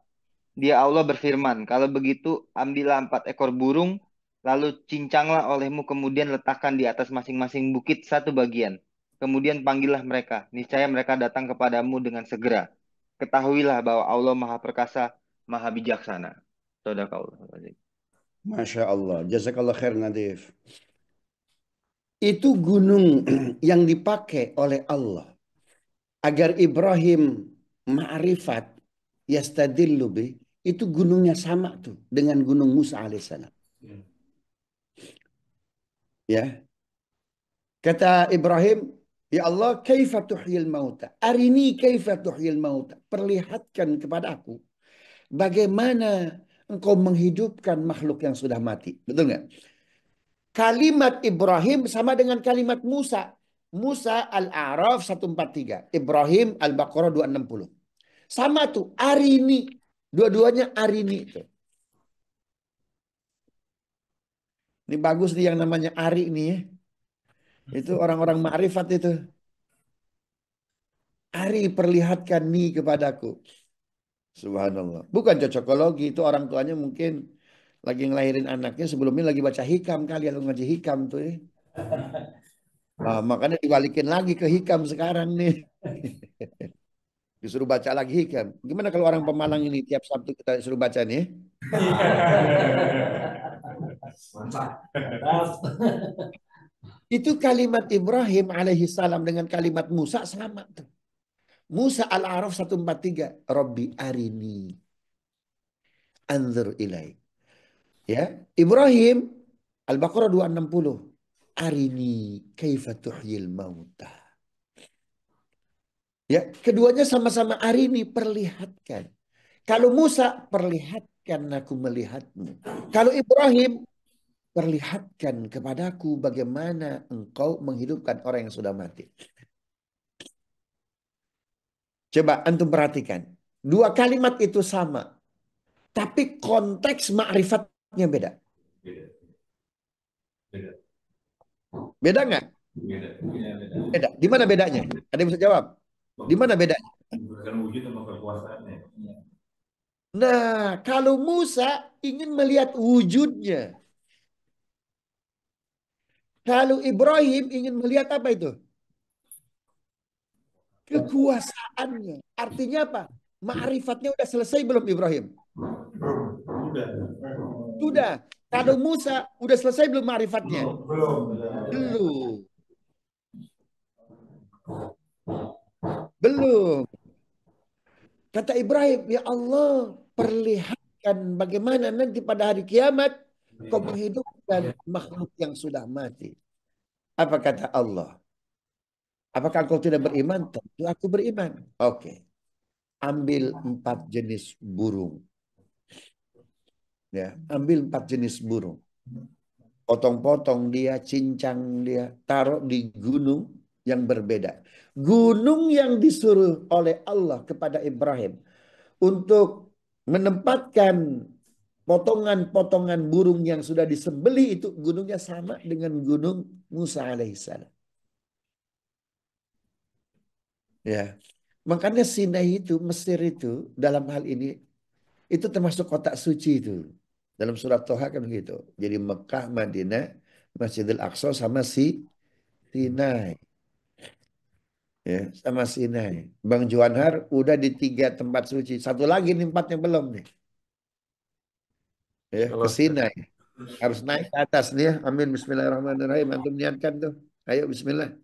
Dia Allah berfirman, "Kalau begitu, ambillah 4 ekor burung, lalu cincanglah olehmu, kemudian letakkan di atas masing-masing bukit 1 bagian. Kemudian panggillah mereka, niscaya mereka datang kepadamu dengan segera. Ketahuilah bahwa Allah Maha Perkasa, Maha Bijaksana." Sadaqallahul. Masya Allah. Jazakallah khair Nadif. Itu gunung yang dipakai oleh Allah agar Ibrahim ma'rifat yastadillu bih. Itu gunungnya sama tuh dengan gunung Musa alaihissalam. Ya. Kata Ibrahim, "Ya Allah, kaifa tuhyil mauta? Arini kaifa tuhyil mauta." Perlihatkan kepada aku bagaimana engkau menghidupkan makhluk yang sudah mati. Betul nggak? Kalimat Ibrahim sama dengan kalimat Musa. Musa Al-A'raf 143. Ibrahim Al-Baqarah 260. Sama tuh, arini. Dua-duanya arini itu. Ini bagus nih yang namanya Ari nih ya. Itu orang-orang ma'rifat itu. Ari perlihatkan nih kepadaku. Subhanallah. Bukan cocokologi. Itu orang tuanya mungkin lagi ngelahirin anaknya. Sebelumnya lagi baca hikam kali. Atau ngaji hikam tuh ya. Nah, makanya dibalikin lagi ke hikam sekarang nih. Disuruh baca lagi hikam. Gimana kalau orang Pemalang ini tiap Sabtu kita suruh baca nih? Mantap. Itu kalimat Ibrahim alaihissalam dengan kalimat Musa sama tuh. Musa Al-A'raf 143. Rabbi arini anzur ilai. Ya, Ibrahim Al-Baqarah 260. Arini kaifa tuhyil mauta. Ya, keduanya sama-sama arini perlihatkan. Kalau Musa perlihatkan aku melihatmu. Kalau Ibrahim perlihatkan kepadaku bagaimana engkau menghidupkan orang yang sudah mati. Coba antum perhatikan. Dua kalimat itu sama. Tapi konteks ma'rifatnya beda. Beda. Beda. Beda nggak? Beda. Beda. Di mana bedanya? Ada yang bisa jawab? Di mana bedanya? Bukan wujud sama kekuasaannya. Nah, kalau Musa ingin melihat wujudnya. Kalau Ibrahim ingin melihat apa itu? Kekuasaannya. Artinya apa? Ma'rifatnya udah selesai belum Ibrahim? Sudah. Kalau Musa udah selesai belum ma'rifatnya? Belum. Belum. Belum. Kata Ibrahim, ya Allah, perlihatkan bagaimana nanti pada hari kiamat kau menghidupkan makhluk yang sudah mati. Apa kata Allah? Apakah kau tidak beriman? Tentu aku beriman. Oke. Ambil 4 jenis burung. Ya, ambil 4 jenis burung. Potong-potong dia, cincang dia, taruh di gunung yang berbeda. Gunung yang disuruh oleh Allah kepada Ibrahim untuk menempatkan potongan-potongan burung yang sudah disembelih itu, gunungnya sama dengan gunung Musa alaihissalam. Ya, makanya Sinai itu, Mesir itu dalam hal ini itu termasuk kotak suci itu. Dalam surat Toha kan begitu. Jadi Mekah, Madinah, Masjidil Aqsa sama Sinai. Ya, sama Sinai. Bang Juanhar udah di 3 tempat suci. Satu lagi nih, 4 yang belum nih. Ya, ke Sinai. Harus naik ke atas nih ya. Amin. Bismillahirrahmanirrahim. Antum niatkan tuh. Ayo bismillah.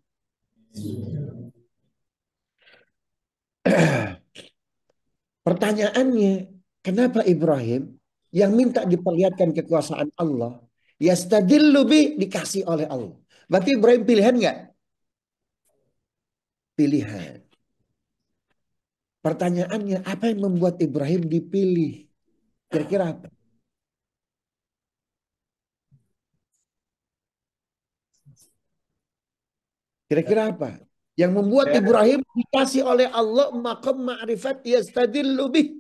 Pertanyaannya, kenapa Ibrahim yang minta diperlihatkan kekuasaan Allah, yastadillu bi, dikasih oleh Allah. Berarti Ibrahim pilihan nggak? Pilihan. Pertanyaannya, apa yang membuat Ibrahim dipilih? Kira-kira apa? Kira-kira apa? Yang membuat Ibrahim dikasih oleh Allah maqam ma'rifat yastadillu bih.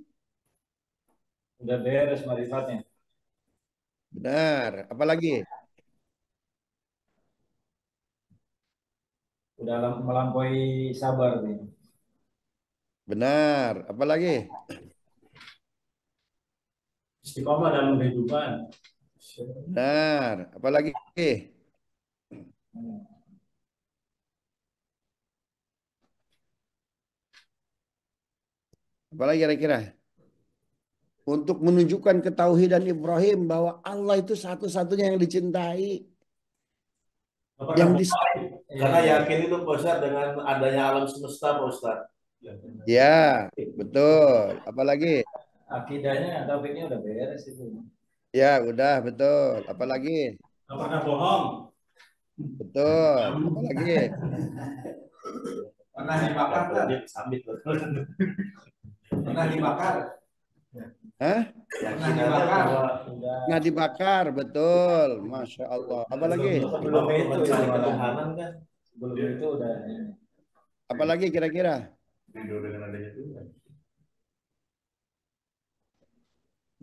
Udah beres marifatnya. Benar. Apalagi? Udah melampaui sabar nih. Benar. Apalagi? Istiqomah dalam kehidupan. Benar. Apalagi? Apalagi kira-kira? Untuk menunjukkan ketauhidan Ibrahim bahwa Allah itu satu-satunya yang dicintai. Yang Karena yakin itu Pak Ustadz dengan adanya alam semesta Pak Ustadz. Ya, betul. Apalagi? Akidahnya, taufiknya udah beres itu. Ya, udah, betul. Apalagi? Apakah bohong? Betul. Apalagi? Pernah dibakar kan? Sambit. Pernah dibakar? Hah? Pernah dibakar? Nah, dibakar, betul. Masya Allah. Apalagi? Sebelum itu ketuhanan kan. Sebelum itu udah. Apalagi kira-kira? Ridho dengan adanya Tuhan.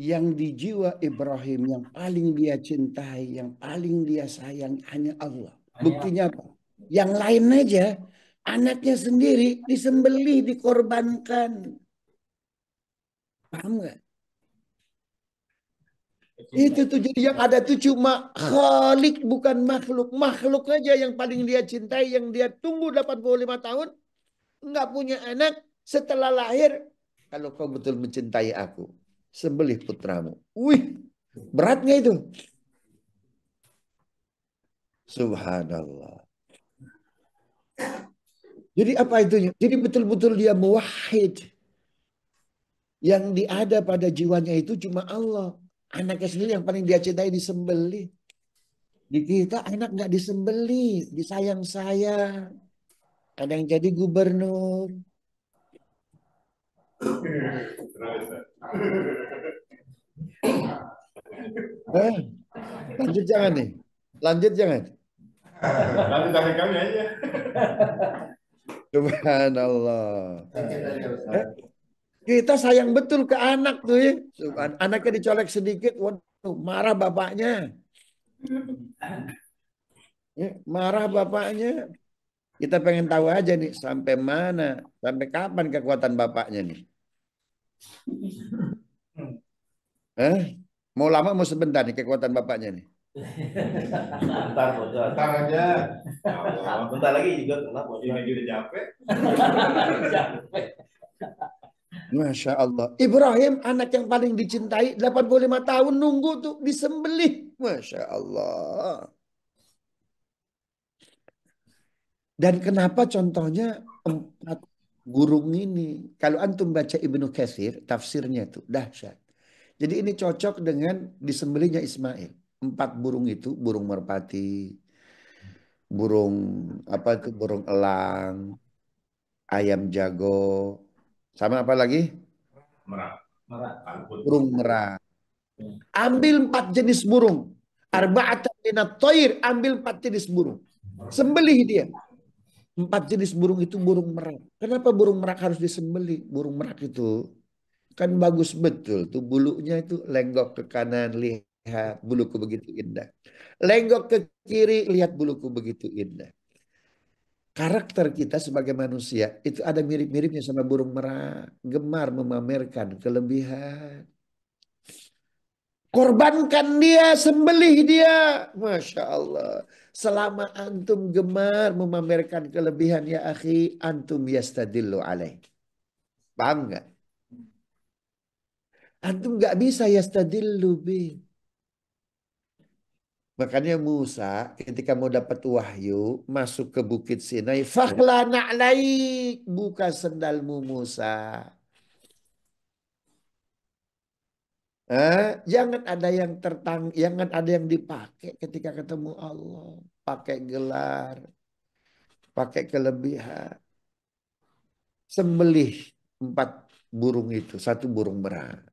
Yang di jiwa Ibrahim yang paling dia cintai, yang paling dia sayang hanya Allah. Buktinya apa? Yang lain aja, anaknya sendiri disembelih, dikorbankan. Paham nggak? Itu tuh jadi yang ada tuh cuma Khalik, bukan makhluk. Makhluk aja yang paling dia cintai, yang dia tunggu 85 tahun, nggak punya anak, setelah lahir. Kalau kau betul mencintai aku, sembelih putramu. Wih, berat nggak itu? Subhanallah. Jadi apa itu? Jadi betul-betul dia muwahhid. Yang ada pada jiwanya itu cuma Allah. Anaknya sendiri yang paling dia cintai disembelih. Di kita anak nggak disembelih, disayang-sayang. Ada yang jadi gubernur. Lanjut jangan nih. Lanjut jangan. Lanjut dari kami aja. Subhanallah. Kita sayang betul ke anak tuh ya. Anaknya dicolek sedikit, waduh, marah bapaknya. Ya, marah bapaknya. Kita pengen tahu aja nih sampai mana, sampai kapan kekuatan bapaknya nih. Mau lama mau sebentar nih kekuatan bapaknya nih. Bentar aja. Bentar lagi juga kena Ini udah capek. Masya Allah. Ibrahim anak yang paling dicintai 85 tahun nunggu tuh disembelih. Masya Allah. Dan kenapa contohnya 4 burung ini. Kalau antum baca Ibnu Katsir, tafsirnya itu dahsyat. Jadi ini cocok dengan disembelihnya Ismail. 4 burung itu, burung merpati, burung apa itu, burung elang, ayam jago, sama apa lagi? Merak. Merak. Angkut. Burung merak. Ambil 4 jenis burung. Arba'atan minat toir, ambil 4 jenis burung. Sembelih dia. 4 jenis burung itu burung merak. Kenapa burung merak harus disembelih? Burung merak itu kan bagus betul. Tuh bulunya itu lenggok ke kanan, lihat buluku begitu indah. Lenggok ke kiri, lihat buluku begitu indah. Karakter kita sebagai manusia itu ada mirip-miripnya sama burung merak. Gemar memamerkan kelebihan. Korbankan dia, sembelih dia. Masya Allah. Selama antum gemar memamerkan kelebihan ya akhi, antum yastadillu alaih. Paham nggak? Antum nggak bisa yastadillu bih. Makanya Musa ketika mau dapat wahyu masuk ke Bukit Sinai, fakhla na'laik, buka sendalmu Musa. Jangan ada yang jangan ada yang dipakai ketika ketemu Allah. Pakai gelar, pakai kelebihan. Sembelih 4 burung itu, 1 burung merak.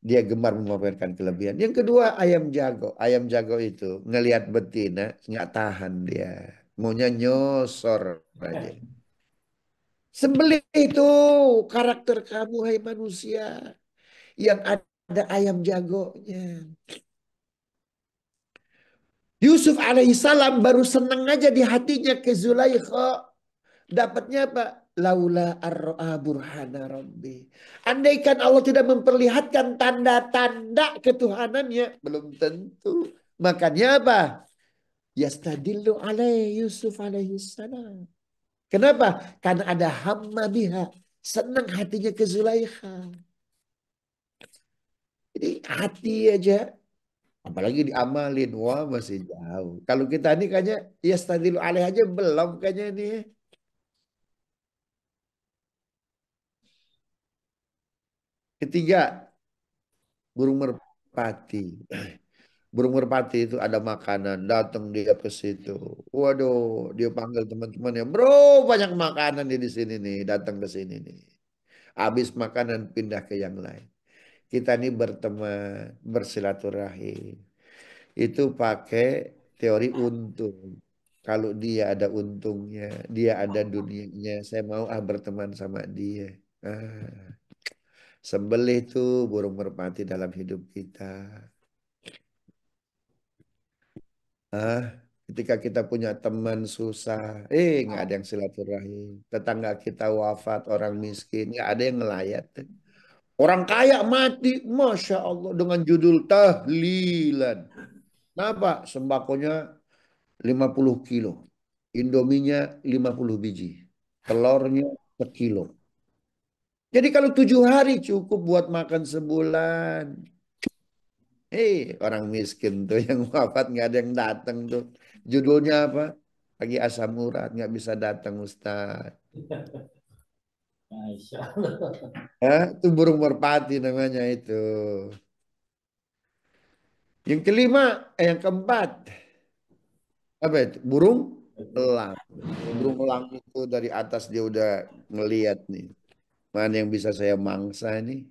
Dia gemar memamerkan kelebihan. Yang kedua ayam jago. Ayam jago itu ngelihat betina nggak tahan dia. Maunya nyosor aja. Sembelih itu karakter kamu hai manusia. Yang ada ayam jagonya. Yusuf alaihissalam baru senang aja di hatinya ke Zulaikha. Dapatnya apa? Laula arro'a burhana rabbi. Andaikan Allah tidak memperlihatkan tanda-tanda ketuhanannya. Belum tentu. Makanya apa? Yastadillu alaih Yusuf alaihissalam. Kenapa? Karena ada hamma biha. Senang hatinya ke Zulaikha. Jadi hati aja. Apalagi diamalin. Wah masih jauh. Kalau kita ini kayaknya yastadillu alaih aja belum kayaknya ini. Ketiga, burung merpati. Burung merpati itu ada makanan, datang dia ke situ. Waduh, dia panggil teman-temannya, bro, banyak makanan di sini nih, datang ke sini nih. Habis makanan pindah ke yang lain. Kita nih berteman, bersilaturahim. Itu pakai teori untung. Kalau dia ada untungnya, dia ada dunianya, saya mau berteman sama dia. Ah, sembelih tuh burung merpati dalam hidup kita. Ah, ketika kita punya teman susah, nggak ada yang silaturahim. Tetangga kita wafat, orang miskin, nggak ada yang ngelayat. Orang kaya mati, masya Allah dengan judul tahlilan. Kenapa? Sembakonya 50 kilo, Indominya 50 biji, telurnya sekilo. Jadi kalau 7 hari cukup buat makan sebulan. Orang miskin tuh yang wafat nggak ada yang datang tuh. Judulnya apa? Lagi asam urat nggak bisa datang Ustaz. Masya Allah. Itu burung merpati namanya itu. Yang kelima, yang keempat, apa itu? Burung elang. Burung elang itu dari atas dia udah ngeliat nih. Mana yang bisa saya mangsa nih?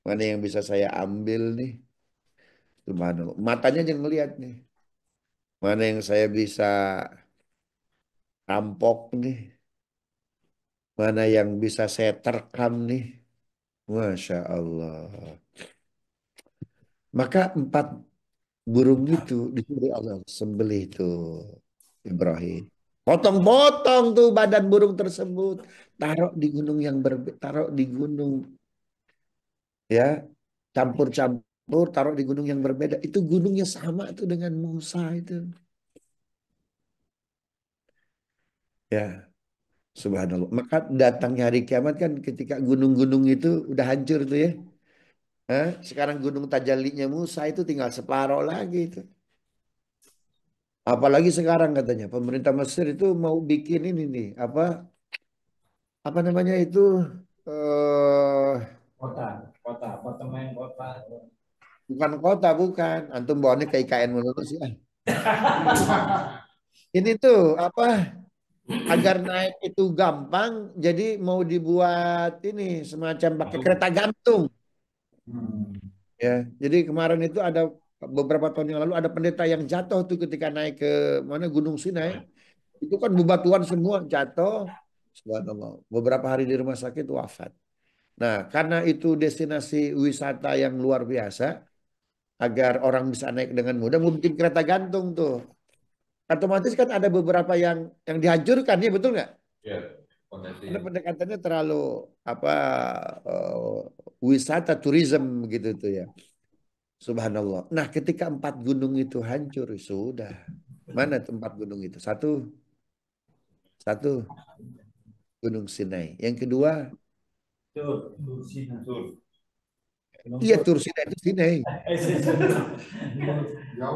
Mana yang bisa saya ambil nih? Subhanallah. Matanya aja ngeliat nih. Mana yang saya bisa rampok nih? Mana yang bisa saya terkam nih? Masya Allah. Maka 4 burung itu disuruh Allah sembelih itu Ibrahim. Potong-potong tuh badan burung tersebut. Taruh di gunung yang berbeda. Taruh di gunung. Ya. Campur-campur. Taruh di gunung yang berbeda. Itu gunungnya sama tuh dengan Musa itu. Ya. Subhanallah. Maka datangnya hari kiamat kan ketika gunung-gunung itu udah hancur tuh ya. Sekarang gunung Tajallinya Musa itu tinggal separoh lagi itu. Apalagi sekarang katanya pemerintah Mesir itu mau bikin ini nih apa apa namanya itu eh Kota, kota, apartemen, kota. bukan kota bukan. Antum bawaannya ke IKN menurut sih. Ini tuh apa agar naik itu gampang jadi mau dibuat ini semacam pakai kereta gantung ya. Jadi kemarin itu ada beberapa tahun yang lalu ada pendeta yang jatuh tuh ketika naik ke mana Gunung Sinai. Itu kan bebatuan semua jatuh. Subhanallah. Beberapa hari di rumah sakit wafat. Nah, karena itu destinasi wisata yang luar biasa, agar orang bisa naik dengan mudah, mau bikin kereta gantung tuh. Otomatis kan ada beberapa yang dihancurkan, ya betul nggak? Ya, fondasi. Karena pendekatannya terlalu apa wisata tourism gitu tuh ya. Subhanallah. Nah, ketika 4 gunung itu hancur, sudah. Mana tuh 4 gunung itu? Satu Gunung Sinai. Yang kedua, Tur, Sina. Tur. iya Tur Sinai itu Sinai.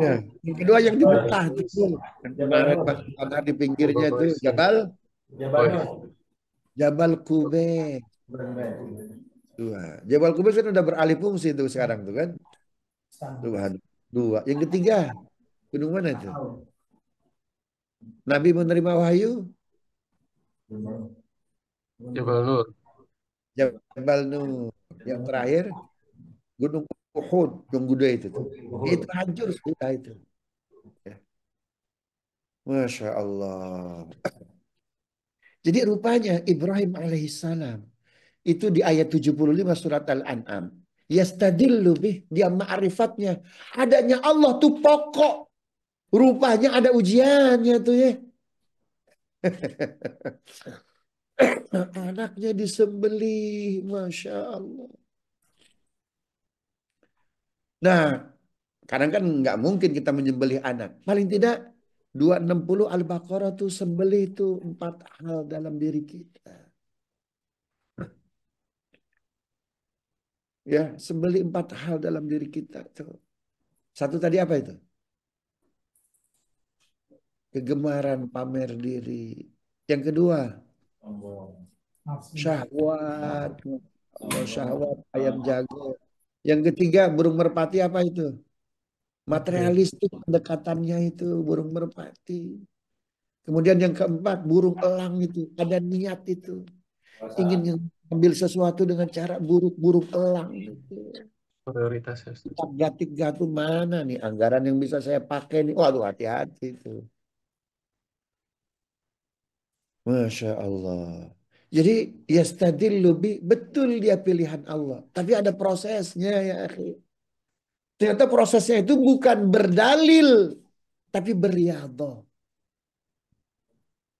Ya. Yang kedua yang di Mekah tuh, yang kemarin masuk tanah di pinggirnya tuh Jabal Nur. Jabal Qubais. Dua. Jabal Qubais kan udah beralih fungsi tuh sekarang tuh kan. Tuhan. Dua. Yang ketiga, gunung mana itu? Nabi menerima wahyu Jabal Nur. Jabal Nur. Yang terakhir Gunung Uhud yang gede itu tuh. Itu hancur sudah itu. Ya. Masya Allah. Jadi rupanya Ibrahim alaihissalam itu di ayat 75 surat Al-An'am. Yastadillu bih, dia ma'rifatnya. Adanya Allah tuh pokok. Rupanya ada ujiannya tuh ya. Anaknya disembelih, Masya Allah. Nah, kadang kan nggak mungkin kita menyembelih anak. Paling tidak 260 Al-Baqarah tuh sembelih itu 4 hal dalam diri kita. Ya, sembelih 4 hal dalam diri kita tuh. Satu tadi apa itu? Kegemaran pamer diri. Yang kedua, syahwat. Allah syahwat ayam jago. Yang ketiga, burung merpati apa itu? Materialistik pendekatannya itu burung merpati. Kemudian yang keempat, burung elang itu. Ada niat itu. Ingin mengambil sesuatu dengan cara burung elang itu. Prioritasnya. Gatik gatu mana nih anggaran yang bisa saya pakai nih. Waduh, hati-hati itu. Masya Allah. Jadi yastadillu bi, betul dia pilihan Allah. Tapi ada prosesnya ya akhi. Ternyata prosesnya itu bukan berdalil. Tapi beriadoh.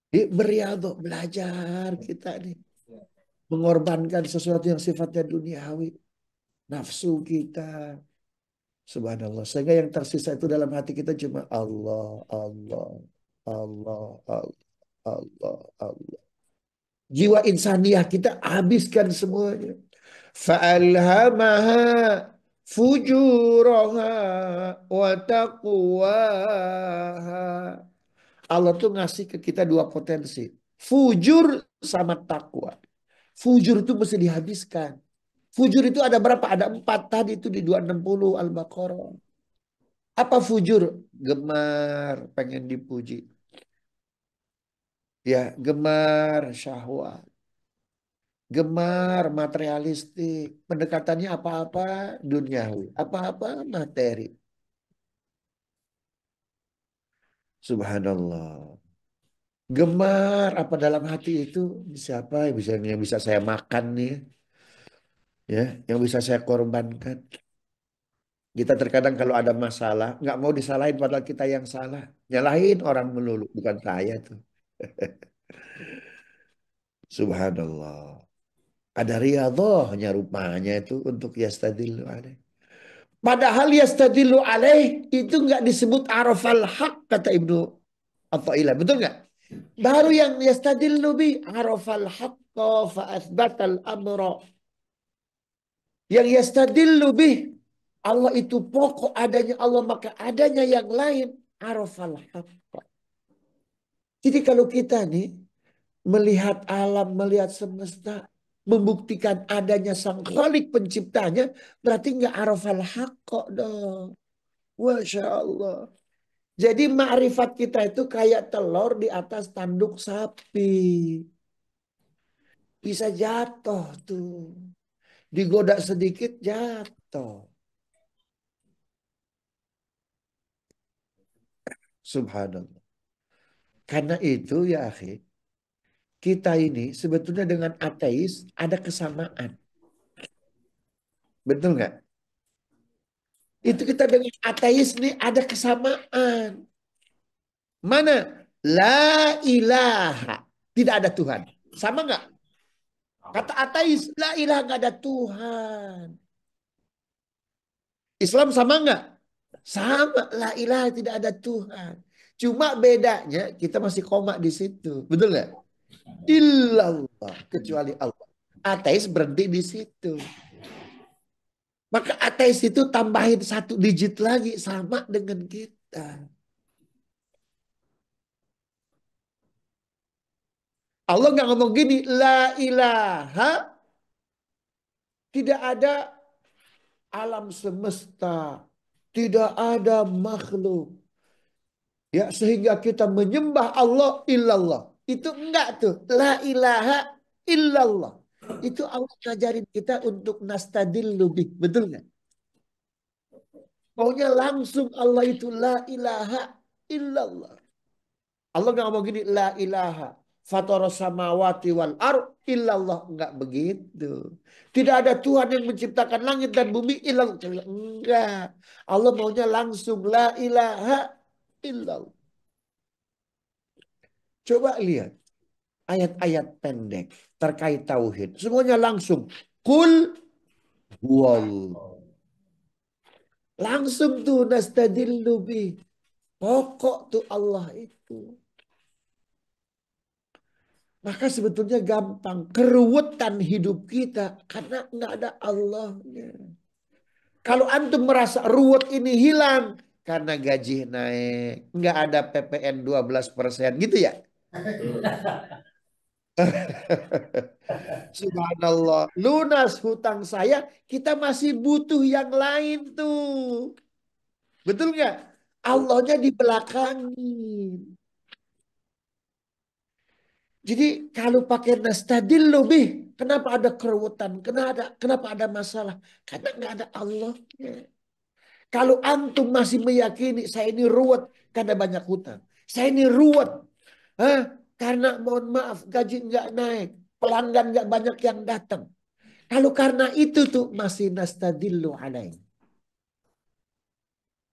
Beriadoh, belajar kita nih. Mengorbankan sesuatu yang sifatnya duniawi. Nafsu kita. Subhanallah. Sehingga yang tersisa itu dalam hati kita cuma Allah, Allah, Allah, Allah, Allah, Allah. Jiwa insaniah kita habiskan semuanya. Fa'alhamaha fujuraha wa taqwaha. Allah tuh ngasih ke kita 2 potensi. Fujur sama takwa. Fujur itu mesti dihabiskan. Fujur itu ada berapa? Ada 4 tadi itu di 260 Al-Baqarah. Apa fujur? Gemar, pengen dipuji. Ya, gemar syahwat. Gemar materialistik. Pendekatannya apa-apa duniawi. Apa-apa materi. Subhanallah. Gemar apa dalam hati itu siapa yang bisa saya makan nih ya, yang bisa saya korbankan. Kita terkadang kalau ada masalah nggak mau disalahin padahal kita yang salah, nyalahin orang melulu, bukan saya tuh. Subhanallah. Ada riyadhahnya rupanya itu untuk yastadillu alaih. Padahal yastadillu alaih itu nggak disebut arafal haq kata Ibnu Athaillah, betul nggak? Baru yang yastadillu bi arafal haqqa fa athbatal amra. Yang yastadillu bi Allah itu pokok, adanya Allah maka adanya yang lain arafal haqqa. Jadi kalau kita nih melihat alam, melihat semesta, membuktikan adanya sang Khalik penciptanya, berarti nggak arafal haqqa dong. Masya Allah. Jadi ma'rifat kita itu kayak telur di atas tanduk sapi. Bisa jatuh tuh. Digoda sedikit jatuh. Subhanallah. Karena itu ya akhi, kita ini sebetulnya dengan ateis ada kesamaan. Betul nggak? Itu kita dengan ateis nih ada kesamaan. Mana? La ilaha. Tidak ada Tuhan. Sama nggak? Kata ateis, la ilaha nggak ada Tuhan. Islam sama nggak? Sama, la ilaha tidak ada Tuhan. Cuma bedanya kita masih koma di situ. Betul nggak? Illallah, kecuali Allah. Ateis berhenti di situ. Maka ateis itu tambahin 1 digit lagi sama dengan kita. Allah nggak ngomong gini, la ilaha, tidak ada alam semesta, tidak ada makhluk. Ya, sehingga kita menyembah Allah illallah. Itu enggak tuh, la ilaha illallah. Itu Allah ngajarin kita untuk nastadillu bih, betul nggak? Maunya langsung Allah itu la ilaha illallah. Allah nggak ngomong gini, la ilaha fatoros samawati wal ar illallah, nggak begitu. Tidak ada Tuhan yang menciptakan langit dan bumi illallah, enggak. Allah maunya langsung la ilaha illallah. Coba lihat ayat-ayat pendek terkait tauhid, semuanya langsung kul wal, langsung tuh nastadillu bi, pokok tuh Allah itu. Maka sebetulnya gampang. Keruwetan hidup kita karena nggak ada Allahnya. Kalau antum merasa ruwet ini hilang karena gaji naik, nggak ada PPN 12% gitu ya. Subhanallah. Lunas hutang saya, kita masih butuh yang lain tuh. Betul nggak? Allahnya dibelakangin. Jadi kalau pakai nastadillu bih, kenapa ada keruwetan? Kenapa ada masalah? Karena nggak ada Allahnya. Kalau antum masih meyakini saya ini ruwet karena banyak hutang. Saya ini ruwet. Karena mohon maaf gaji nggak naik. Pelanggan nggak banyak yang datang. Kalau karena itu tuh masih nastadillu alaih.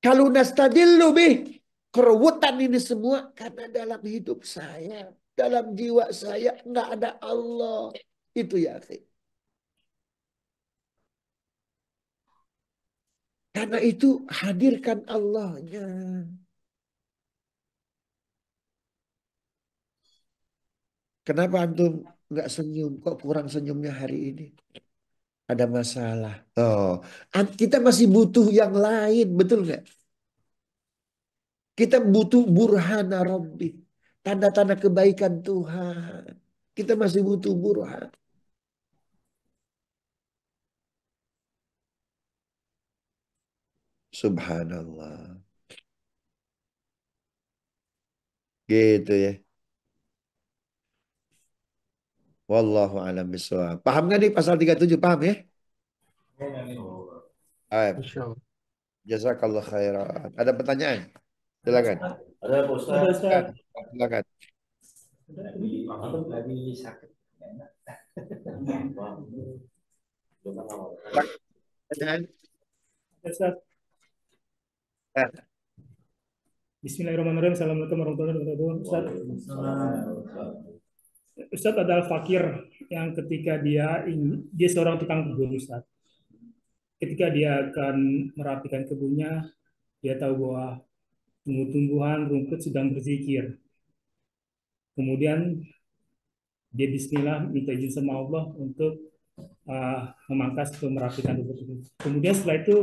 Kalau nastadillu bih, keruwetan ini semua karena dalam hidup saya, dalam jiwa saya nggak ada Allah. Itu ya akhi. Karena itu hadirkan Allahnya. Kenapa antum nggak senyum? Kok kurang senyumnya hari ini? Ada masalah. Oh, kita masih butuh yang lain, betul nggak? Kita butuh burhana Rabbi. Tanda-tanda kebaikan Tuhan. Kita masih butuh burhan. Subhanallah. Gitu ya. Wallahu a'lam bishawab. Paham nggak nih pasal 37? Paham ya? Baik. Insya Allah. Jazakallah khairan. Ada pertanyaan? Silakan. Ada Pak Ustaz. Silakan. Antum lagi sakit. Pertanyaan? Ustaz. Ya. Bismillahirrahmanirrahim. Assalamualaikum warahmatullahi wabarakatuh. Ustaz. Ustaz adalah fakir yang ketika dia seorang tukang kebun, Ustaz. Ketika dia akan merapikan kebunnya, dia tahu bahwa tumbuh-tumbuhan rumput sedang berzikir. Kemudian dia bismillah minta izin sama Allah untuk memangkas atau merapikan rumput itu. Kemudian setelah itu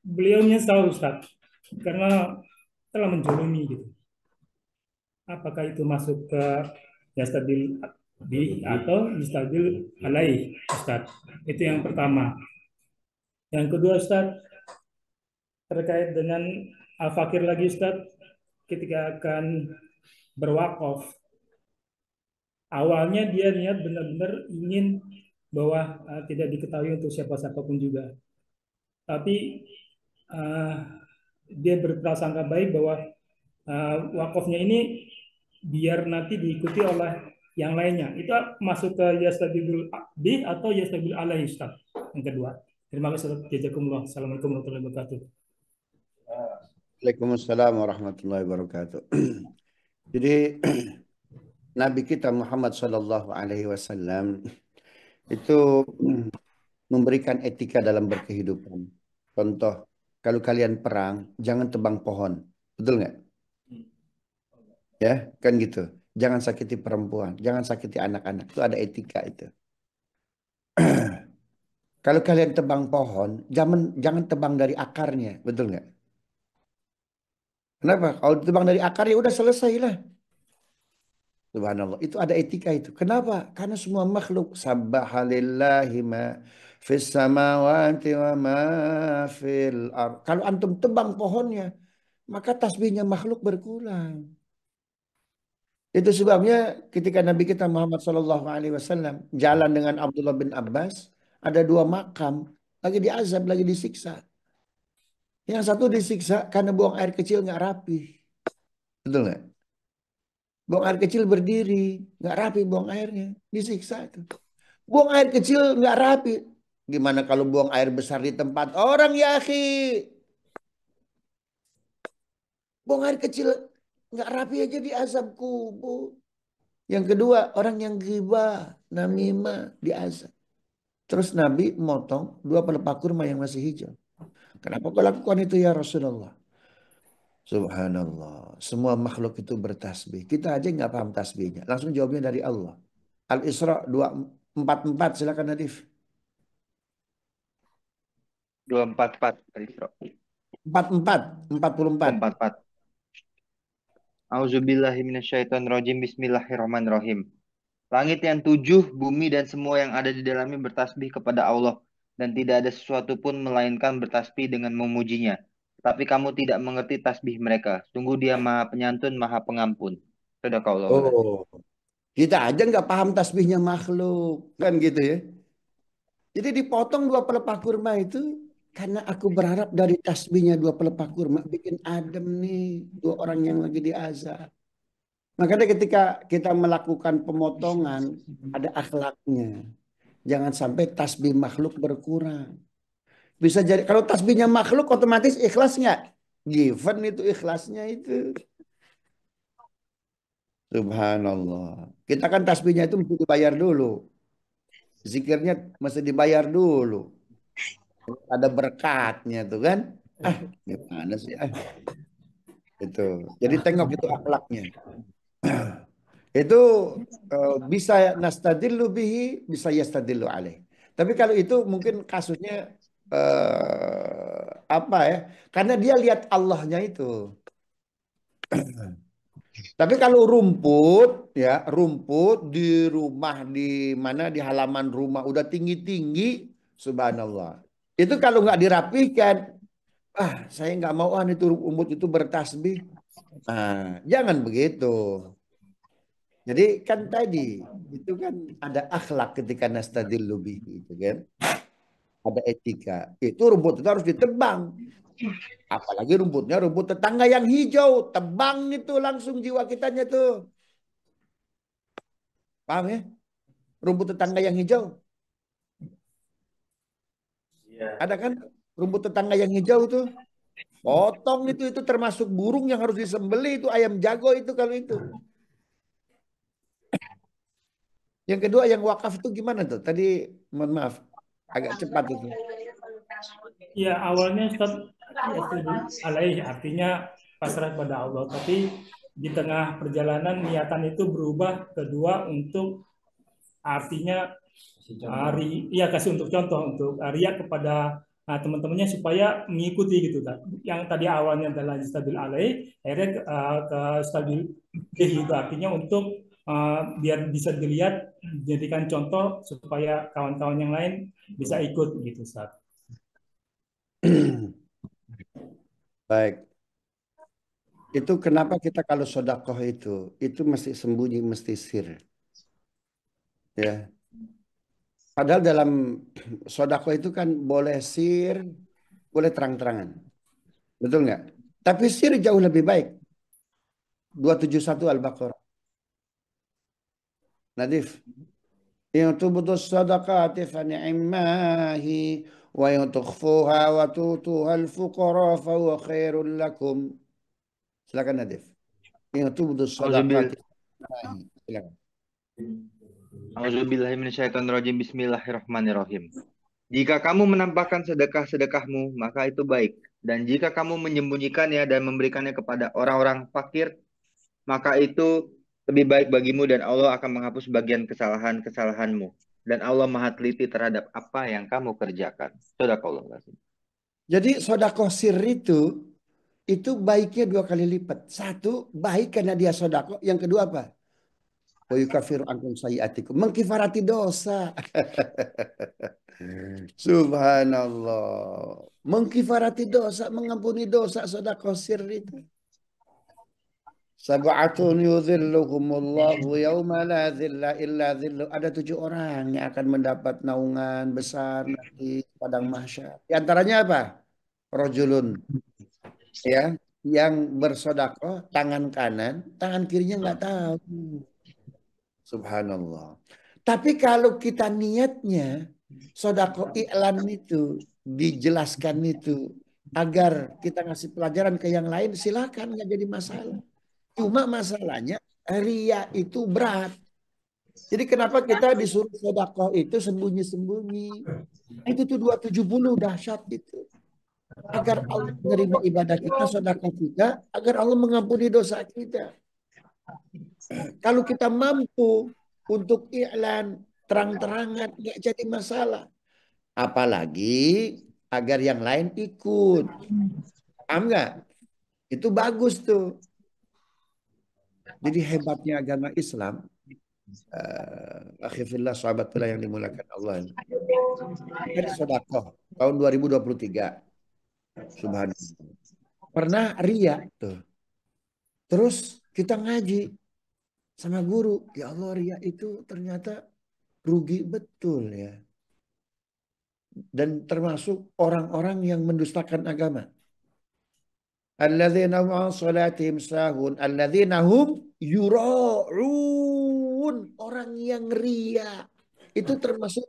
beliau menyesal, Ustaz, karena telah menjolimi gitu. Apakah itu masuk ke yastabil bi atau yastabil alaih, Ustaz. Itu yang pertama. Yang kedua, Ustaz, terkait dengan al-fakir lagi, Ustaz, ketika akan berwakaf, awalnya dia niat benar-benar ingin bahwa tidak diketahui untuk siapa-siapa pun juga. Tapi dia berprasangka baik bahwa wakafnya ini biar nanti diikuti oleh yang lainnya. Itu masuk ke yastabil bi atau yastabil alaihi, Ustaz. Yang kedua. Terima kasih, Ustaz. Jazakumullah. Assalamualaikum warahmatullahi wabarakatuh. Waalaikumsalam warahmatullahi wabarakatuh. Jadi Nabi kita Muhammad Sallallahu Alaihi Wasallam itu memberikan etika dalam berkehidupan. Contoh, kalau kalian perang, jangan tebang pohon, betul nggak? Ya, kan gitu. Jangan sakiti perempuan, jangan sakiti anak-anak. Itu ada etika itu. Kalau kalian tebang pohon, jangan tebang dari akarnya, betul nggak? Kenapa? Kalau tebang dari akarnya udah selesai lah. Subhanallah, itu ada etika itu. Kenapa? Karena semua makhluk sabbahalillahi ma fis samawati wa ma fil ard. Kalau antum tebang pohonnya, maka tasbihnya makhluk berkurang. Itu sebabnya ketika Nabi kita Muhammad SAW jalan dengan Abdullah bin Abbas, ada dua makam, lagi diazab, lagi disiksa. Yang satu disiksa karena buang air kecil nggak rapi. Betul nggak? Buang air kecil berdiri, nggak rapi buang airnya, disiksa itu. Buang air kecil nggak rapi. Gimana kalau buang air besar di tempat orang ya, akhi? Buang air kecil nggak rapi aja diazab kubur. Yang kedua, orang yang ghibah, namimah, diazab. Terus Nabi motong dua pelepah kurma yang masih hijau. Kenapa kau lakukan itu ya Rasulullah? Subhanallah. Semua makhluk itu bertasbih. Kita aja nggak paham tasbihnya. Langsung jawabnya dari Allah. Al-Isra 244. Silakan Nadif. 244 Al-Isra. 44. 44. Auzubillahi minasyaitonirrajim. Bismillahirrahmanirrahim. Langit yang 7, bumi dan semua yang ada di dalamnya bertasbih kepada Allah, dan tidak ada sesuatu pun melainkan bertasbih dengan memujinya. Tapi kamu tidak mengerti tasbih mereka. Sungguh Dia Maha Penyantun, Maha Pengampun. Sadaqallahu. Oh, kita aja nggak paham tasbihnya makhluk, kan gitu ya. Jadi dipotong dua pelepah kurma itu karena aku berharap dari tasbihnya dua pelepah kurma bikin adem nih dua orang yang lagi diazab. Makanya ketika kita melakukan pemotongan ada akhlaknya. Jangan sampai tasbih makhluk berkurang. Bisa jadi kalau tasbihnya makhluk otomatis ikhlas nggak? Given itu ikhlasnya itu. Subhanallah. Kita kan tasbihnya itu mesti dibayar dulu. Zikirnya mesti dibayar dulu. Ada berkatnya tuh kan. Gimana sih? Itu. Jadi tengok itu akhlaknya. Itu bisa nastadillu bihi, bisa yastadillu alaih. Tapi kalau itu mungkin kasusnya apa ya? Karena dia lihat Allahnya itu. Tapi kalau rumput ya, rumput di rumah di mana di halaman rumah udah tinggi-tinggi, subhanallah. Itu kalau nggak dirapikan, saya nggak mau itu rumput itu bertasbih. Nah, jangan begitu. Jadi kan tadi itu kan ada akhlak ketika nastadillu bihi itu kan. Ada etika. Itu rumput itu harus ditebang. Apalagi rumputnya rumput tetangga yang hijau, tebang itu langsung jiwa kitanya tuh. Paham ya? Rumput tetangga yang hijau. Ada kan rumput tetangga yang hijau tuh. Potong itu termasuk burung yang harus disembelih itu ayam jago itu kalau itu. Yang kedua yang wakaf itu gimana tuh? Tadi mohon maaf agak cepat itu. Ya awalnya Ustaz alaih artinya pasrah pada Allah, tapi di tengah perjalanan niatan itu berubah kedua untuk artinya kasih untuk contoh untuk riya kepada teman-temannya supaya mengikuti gitu kan. Yang tadi awalnya adalah stabil alaih, akhirnya ke stabil itu artinya untuk biar bisa dilihat, jadikan contoh supaya kawan-kawan yang lain bisa ikut gitu, Ustaz. Baik. Itu kenapa kita kalau sodakoh itu mesti sembunyi, mesti sir. Ya. Padahal dalam sodakoh itu kan boleh sir, boleh terang-terangan. Betul nggak? Tapi sir jauh lebih baik. 271 Al-Baqarah. Nadif. In tubdu sadaqati fa ni'mahi wa in tukhfuha wa tutuha al-fuqara fa huwa khairul lakum. Silakan Nadif. In tubdu Auzubill- sadaqati fa ni'mahi. Silakan. Auzubillahiminasyaitonirrajim. Bismillahirrahmanirrahim. Jika kamu menampakkan sedekah-sedekahmu, maka itu baik. Dan jika kamu menyembunyikannya dan memberikannya kepada orang-orang fakir, maka itu lebih baik bagimu dan Allah akan menghapus bagian kesalahan-kesalahanmu. Dan Allah Maha teliti terhadap apa yang kamu kerjakan. Sadaqallahul-Azim. Jadi sodakoh sir itu baiknya 2 kali lipat. Satu, baik karena dia sodakoh. Yang kedua apa? Wa yukaffiru ankum sayyi'atikum. Mengkifarati dosa. Subhanallah. Mengkifarati dosa, mengampuni dosa sodakoh sir itu. Sab'atun yudhilluhumullahu yawma la dhilla illa dhillu. Ada 7 orang yang akan mendapat naungan besar nanti padang mahsyar. Di antaranya apa? Rajulun, ya, yang bersodakoh tangan kanan, tangan kirinya nggak tahu. Subhanallah. Tapi kalau kita niatnya sodakoh iklan itu dijelaskan itu agar kita ngasih pelajaran ke yang lain, silakan, nggak jadi masalah. Cuma masalahnya ria itu berat. Jadi kenapa kita disuruh sodakoh itu sembunyi-sembunyi? Itu tuh 270 dahsyat itu. Agar Allah menerima ibadah kita, sodakoh kita, agar Allah mengampuni dosa kita. Kalau kita mampu untuk iklan terang-terangan, nggak jadi masalah. Apalagi agar yang lain ikut. Paham nggak? Itu bagus tuh. Jadi hebatnya agama Islam, akhirullah sahabatullah yang dimulakan Allah. Dari sodakoh tahun 2023. Subhanallah. Pernah ria tuh. Terus kita ngaji sama guru. Ya Allah, ria itu ternyata rugi betul ya. Dan termasuk orang-orang yang mendustakan agama. Alladzina hum an salatihim sahun, alladzina hum yura'un, orang yang ria. Itu termasuk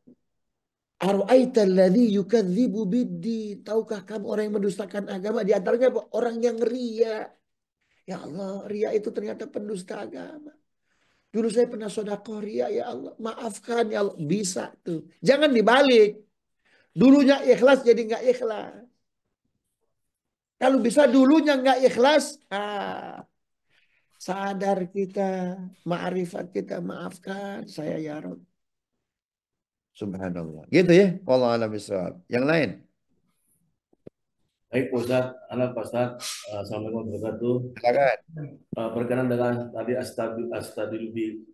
ara'aita alladzi yukadzibu biddi. Tahukah kamu orang yang mendustakan agama? Di antaranya apa? Orang yang ria. Ya Allah, ria itu ternyata pendusta agama. Dulu saya pernah sedekah ria, ya Allah, maafkan ya Allah. Bisa tuh. Jangan dibalik. Dulunya ikhlas jadi nggak ikhlas. Kalau bisa dulunya nggak ikhlas, sadar kita, ma'rifat kita, maafkan saya ya Rabb. Subhanallah. Gitu ya. Wallahu a'lam bishawab. Yang lain? Baik, Pak Ustaz, Pak Ustaz, Assalamualaikum warahmatullahi wabarakatuh. Silakan. Berkenan dengan tadi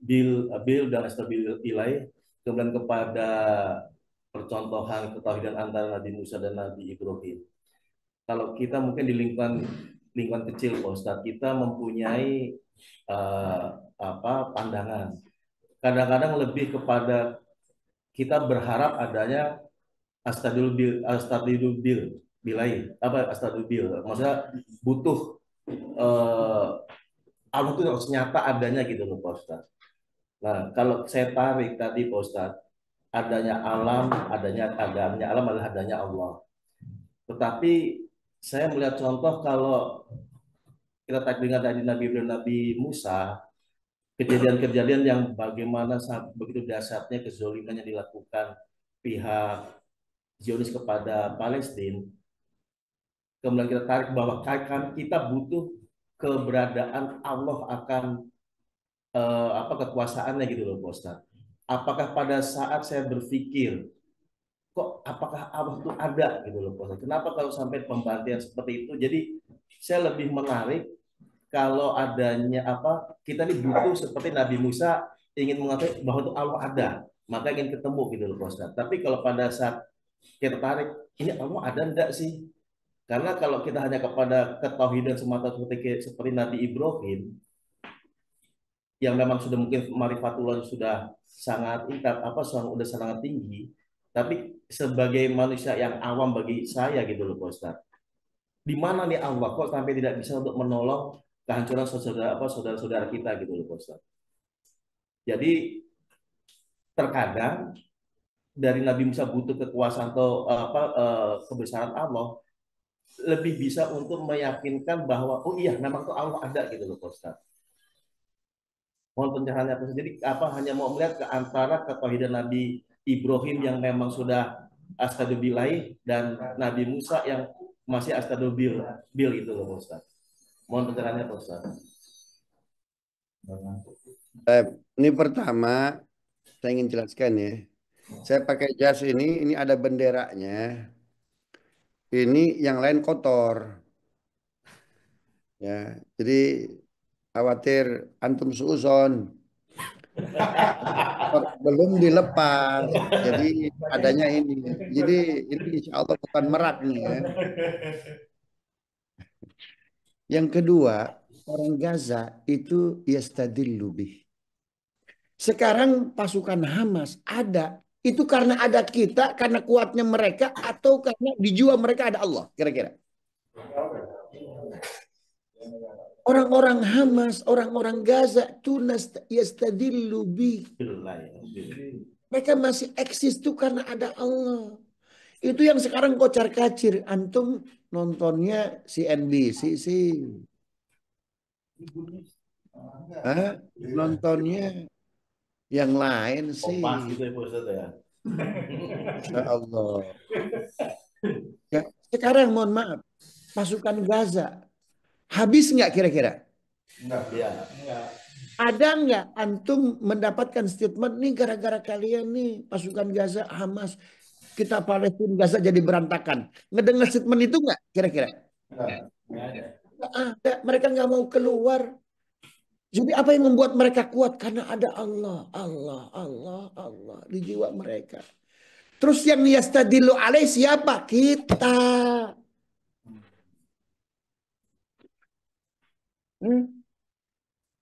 bil dan astabil ilai, kemudian kepada percontohan ketauhidan antara Nabi Musa dan Nabi Ibrahim. Kalau kita mungkin di lingkungan kecil, Pak Ustaz, kita mempunyai pandangan. Kadang-kadang lebih kepada kita berharap adanya astadul bil, maksudnya butuh Allah itu harus nyata adanya gitu loh Pak Ustaz. Nah, kalau saya tarik tadi Pak Ustaz, adanya alam adalah adanya Allah. Tetapi saya melihat contoh kalau kita tarik dengan tadi Nabi Ibrahim, Nabi Musa, kejadian-kejadian yang bagaimana begitu dahsyatnya kezaliman yang dilakukan pihak Zionis kepada Palestina. Kemudian kita tarik bahwa kita butuh keberadaan Allah akan kekuasaannya gitu loh Pak Ustaz. Apakah pada saat saya berpikir apakah Allah itu ada gitu loh Pak Ustaz. Kenapa kalau sampai pembantian seperti itu? Jadi saya lebih menarik kalau adanya apa, kita nih butuh seperti Nabi Musa ingin mengatakan bahwa itu Allah ada, maka ingin ketemu gitu loh Pak Ustadz. Tapi kalau pada saat kita tarik, ini Allah ada enggak sih? Karena kalau kita hanya kepada ketauhidan semata seperti Nabi Ibrahim, yang memang sudah mungkin marifatullah sudah sangat sudah sangat tinggi, tapi sebagai manusia yang awam bagi saya gitu loh Pak Ustadz, di mana nih Allah kok sampai tidak bisa untuk menolong kehancuran saudara-saudara kita gitu loh Pak Ustadz. Jadi terkadang dari Nabi Musa butuh kekuasaan atau kebesaran Allah, lebih bisa untuk meyakinkan bahwa oh iya memang tuh Allah ada gitu loh Pak Ustadz. Mohon pencerahannya apa? Jadi apa hanya mau melihat ke antara ketauhidan Nabi Ibrahim yang memang sudah astaghfirullah dan Nabi Musa yang masih astaghfirullah itu loh Pak Ustaz. Mohon pencerahannya Pak Ustaz. Ini pertama saya ingin jelaskan ya. Saya pakai jas ini ada benderanya. Ini yang lain kotor. Ya, jadi khawatir antum suuzon. Belum dilepas. Jadi adanya ini. Jadi ini insya Allah bukan merak nih ya. Yang kedua, orang Gaza itu yastadillu bih. Sekarang pasukan Hamas ada. Itu karena ada kita, karena kuatnya mereka, atau karena di jiwa mereka ada Allah, kira-kira. Orang-orang Hamas, orang-orang Gaza itu yastadillu bih. Mereka masih eksis tuh karena ada Allah. Itu yang sekarang kocar kacir. Antum nontonnya CNBC sih. Nontonnya yang lain sih. Kompas gitu ya Pak Ustaz ya. Insya Allah. Ya, sekarang mohon maaf. Pasukan Gaza. Habis nggak kira-kira? Enggak. Ya. Ada nggak antum mendapatkan statement nih gara-gara kalian nih pasukan Gaza Hamas kita Palestina Gaza jadi berantakan. Ngedengar statement itu nggak kira-kira? Nggak ada. Mereka nggak mau keluar. Jadi apa yang membuat mereka kuat? Karena ada Allah, Allah, Allah, Allah di jiwa mereka. Terus yang yastadilu alaih siapa? Kita.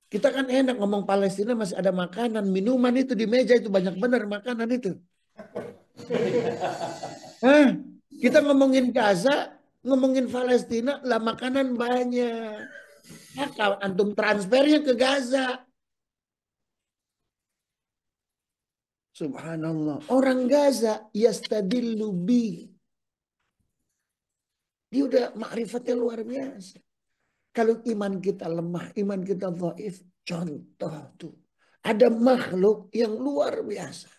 Kita kan enak ngomong Palestina masih ada makanan, minuman itu di meja itu banyak benar makanan itu. Kita ngomongin Gaza, ngomongin Palestina, lah makanan banyak. Nah, kalau antum transfernya ke Gaza. Subhanallah. Orang Gaza yastadillu bi. Dia udah ma'rifatnya luar biasa. Kalau iman kita lemah, iman kita dhaif, contoh tuh. Ada makhluk yang luar biasa.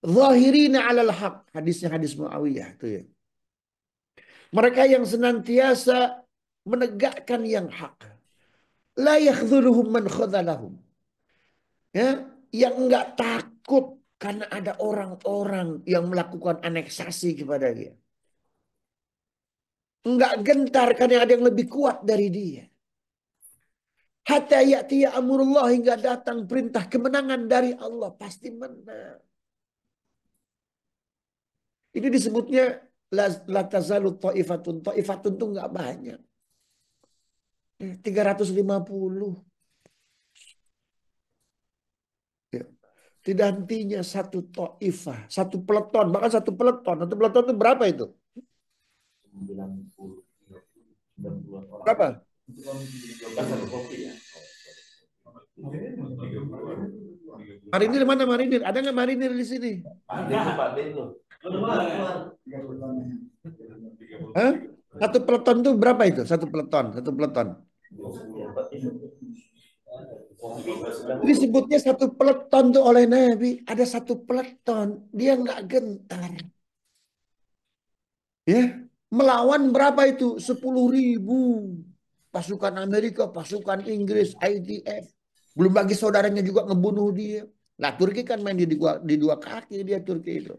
Zahirina alal haq. Hadisnya hadis Muawiyah tuh ya. Mereka yang senantiasa menegakkan yang hak. La yakhdhuluhum man khadhalahum. Ya, yang enggak takut karena ada orang-orang yang melakukan aneksasi kepada dia. Enggak gentar karena ada yang lebih kuat dari dia. Hatta ya'tiya amrullah, hingga datang perintah kemenangan dari Allah, pasti menang. Ini disebutnya la tazalu ta'ifatun. Ta'ifatun itu enggak banyak. 350. Ya. Tidak hentinya satu ta'ifah, satu peleton, bahkan satu peleton. Satu peleton itu berapa itu? 90 Berapa? Marinir mana marinir? Ada nggak marinir di sini? Hah? Satu peleton itu berapa itu? Satu peleton, satu peleton. Disebutnya satu peleton tuh oleh Nabi. Ada satu peleton, dia nggak gentar. Ya, melawan berapa itu? 10.000 pasukan Amerika, pasukan Inggris, IDF. Belum lagi saudaranya juga ngebunuh dia. Nah, Turki kan main di dua kaki dia Turki itu.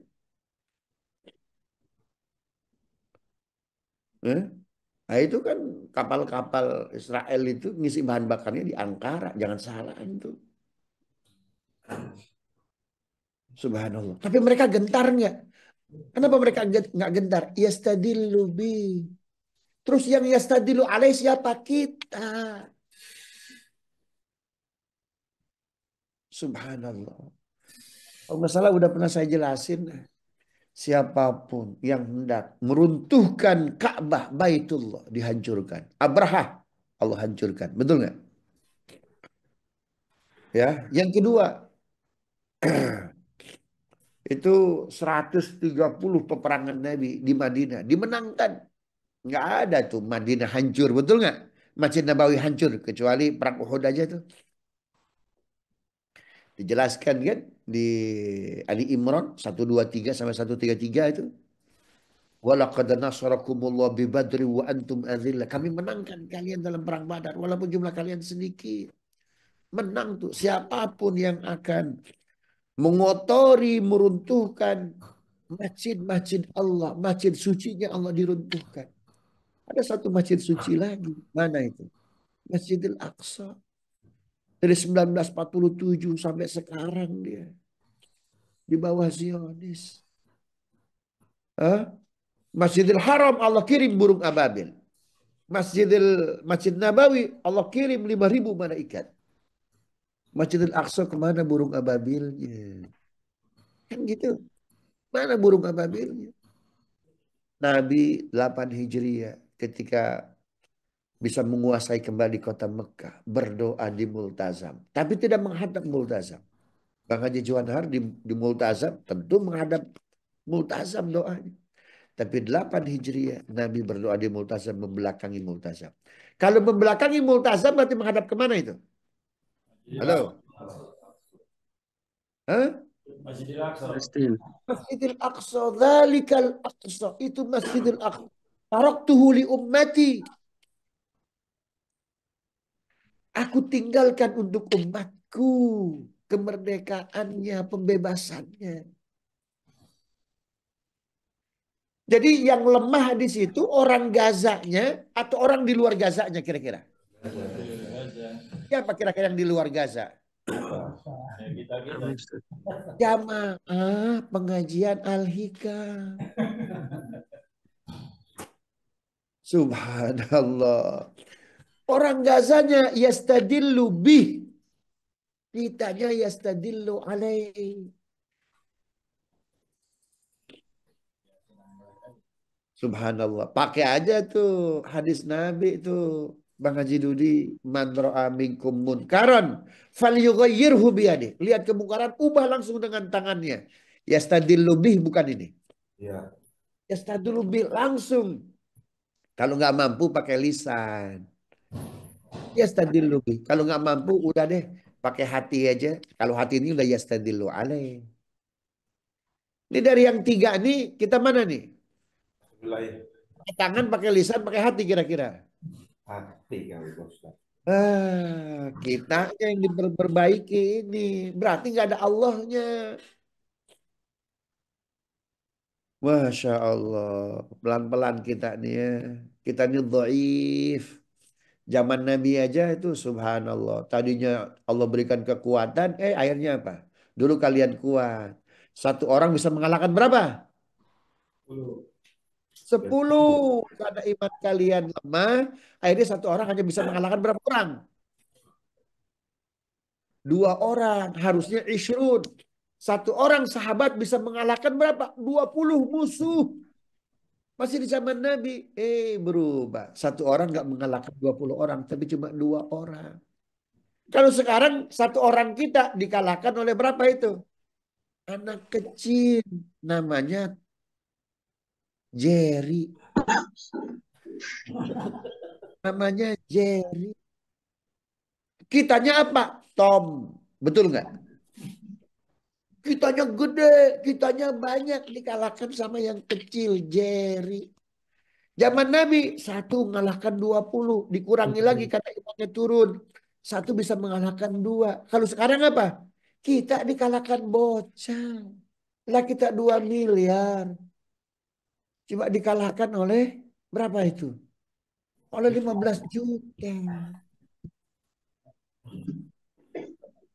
Nah itu kan kapal-kapal Israel itu ngisi bahan bakarnya di Ankara. Jangan salah itu. Subhanallah. Tapi mereka gentar nggak? Kenapa mereka nggak gentar? Yastadillu bi. Terus yang yastadillu alaih siapa? Kita. Subhanallah. Kalau masalah udah pernah saya jelasin. Siapapun yang hendak meruntuhkan Ka'bah Baitullah dihancurkan. Abraha Allah hancurkan. Betul nggak? Ya. Yang kedua itu 130 peperangan Nabi di Madinah dimenangkan. Nggak ada tuh Madinah hancur. Betul nggak? Masjid Nabawi hancur kecuali perang Uhud aja tuh. Dijelaskan kan di Ali Imran 123 sampai 133 itu. Walaqad nasarakumullah bi Badri wa antum adillah. Kami menangkan kalian dalam perang Badar walaupun jumlah kalian sedikit. Menang tuh siapapun yang akan mengotori, meruntuhkan masjid-masjid Allah, masjid sucinya Allah diruntuhkan. Ada satu masjid suci lagi. Mana itu? Masjidil Aqsa. Dari 1947 sampai sekarang dia di bawah Zionis. Masjidil Haram Allah kirim burung ababil. Masjid Nabawi Allah kirim 5.000 malaikat. Masjidil Aqsa kemana burung ababilnya? Kan gitu. Mana burung ababilnya? Nabi 8 Hijriah ketika bisa menguasai kembali kota Mekah. Berdoa di Multazam. Tapi tidak menghadap Multazam. Bang Haji Juanhar di Multazam tentu menghadap Multazam doanya. Tapi 8 Hijriah Nabi berdoa di Multazam membelakangi Multazam. Kalau membelakangi Multazam berarti menghadap kemana itu? Halo? Hah? Masjidil Aqsa. Palestina. Masjidil Aqsa, dzalikal Aqsa, itu Masjidil Aqsa. Taraktuhu li ummati. Aku tinggalkan untuk umatku kemerdekaannya, pembebasannya. Jadi yang lemah di situ orang Gazanya atau orang di luar Gazanya kira-kira? Siapa kira-kira yang di luar Gaza? Kami, Ustaz. Jamaah pengajian Al-Hikam. Subhanallah. Orang Gazanya yastadillu bih. Kitanya yastadillu alaih. Subhanallah. Pakai aja tuh hadis Nabi tuh. Bang Haji Dudi. Man ra'a minkum munkaran. Falyughayyirhu biyadih. Lihat kemungkaran. Ubah langsung dengan tangannya. Yastadillu bih bukan ini. Ya. Yastadillu bih langsung. Kalau nggak mampu pakai lisan. Yastadillu bih. Kalau nggak mampu udah deh. Pakai hati aja. Kalau hati ini udah yastadillu alaih. Ini dari yang tiga nih. Kita mana nih? Wilayah Pakai tangan, pakai lisan, pakai hati kira-kira. hati kali Ustaz. Kita yang diperbaiki ini. Berarti nggak ada Allahnya. Masya Allah. Pelan-pelan kita nih ya. Kita ini dhaif. Zaman Nabi aja itu subhanallah. Tadinya Allah berikan kekuatan. Akhirnya apa? Dulu kalian kuat. Satu orang bisa mengalahkan berapa? 10. Karena iman kalian lemah. Akhirnya satu orang hanya bisa mengalahkan berapa orang? 2 orang. Harusnya isyrun. Satu orang sahabat bisa mengalahkan berapa? 20 musuh. Masih di zaman Nabi. Berubah. Satu orang nggak mengalahkan 20 orang. Tapi cuma 2 orang. Kalau sekarang satu orang kita dikalahkan oleh berapa itu? Anak kecil. Namanya Jerry. Namanya Jerry. Kitanya apa? Tom. Betul nggak? Kitanya gede, kitanya banyak dikalahkan sama yang kecil, Jerry. Zaman Nabi, satu mengalahkan 20. Dikurangi lagi karena imannya turun. Satu bisa mengalahkan 2. Kalau sekarang apa? Kita dikalahkan bocah. Lah kita 2 miliar. Cuma dikalahkan oleh berapa itu? oleh 15 juta.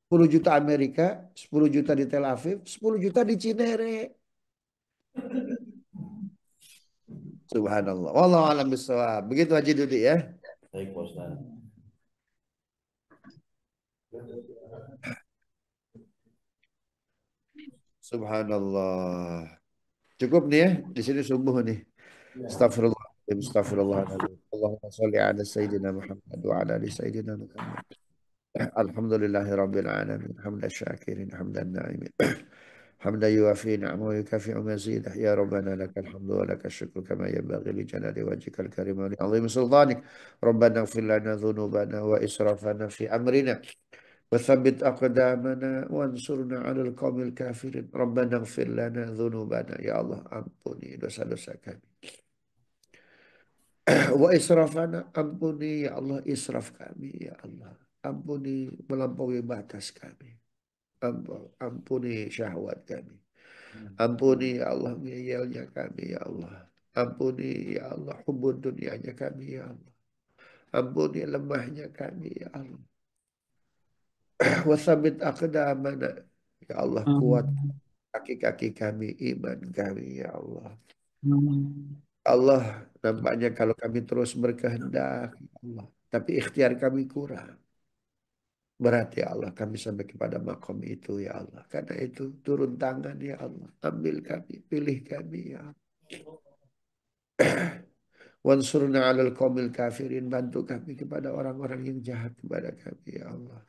10 juta Amerika, 10 juta di Tel Aviv, 10 juta di Cinere. Subhanallah. Wallahu a'lam bishawab. Begitu Haji Dudi ya. Baik, Pak Ustaz. Subhanallah. Cukup nih ya. Di sini subuh nih. Astagfirullah. Astagfirullahaladzim. Allahumma sholli ala Sayyidina Muhammad wa ala ali Sayyidina Muhammad. Alhamdulillahi Rabbil alamin. Hamdan syakirin. Hamdan na'imin. حمدا يوافي نعمه ويكافئ مزيده يا ربنا لك الحمد ولك الشكر كما ينبغي لجلال وجهك الكريم ولعظيم سلطانك ربنا اغفر لنا ذنوبنا وإسرافنا في أمرنا وثبت أقدامنا وانصرنا على القوم الكافرين ربنا اغفر لنا ذنوبنا يا الله ampuni dosa-dosa kami wa israfana ampuni ya Allah israf kami ya Allah ampuni melampaui batas kami ampuni syahwat kami. Ampuni ya Allah ngeyelnya kami ya Allah. Ampuni ya Allah hubud dunianya kami ya Allah. Ampuni lemahnya kami ya Allah. Wasabit aqdamana ya Allah kuat kaki-kaki kami iman kami ya Allah. Allah nampaknya kalau kami terus berkehendak ya Allah. Tapi ikhtiar kami kurang. Berat ya Allah kami sampai kepada makom itu ya Allah. Karena itu turun tangan ya Allah. Ambil kami, pilih kami ya Allah. Wansurna alal qaumil kafirin. Bantu kami kepada orang-orang yang jahat kepada kami ya Allah.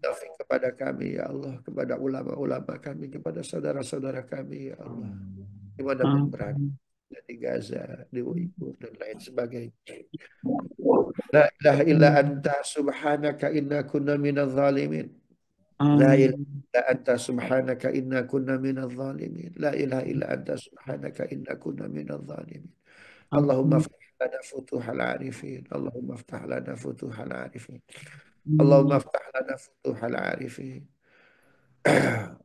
Taufik kepada kami ya Allah. Kepada ulama-ulama kami. Kepada saudara-saudara kami ya Allah. Dimanapun berada. Di Gaza, di Uyghur dan lain sebagainya. La ilaha illa anta subhanaka inna kunna minadh zalimin. La ilaha illa anta subhanaka inna kunna minadh zalimin. La ilaha illa anta subhanaka inna kunna minadh zalimin. Allahumma aftah lana futuhal arifin. Allahumma aftah lana futuhal arifin. Allahumma aftah lana futuhal arifin.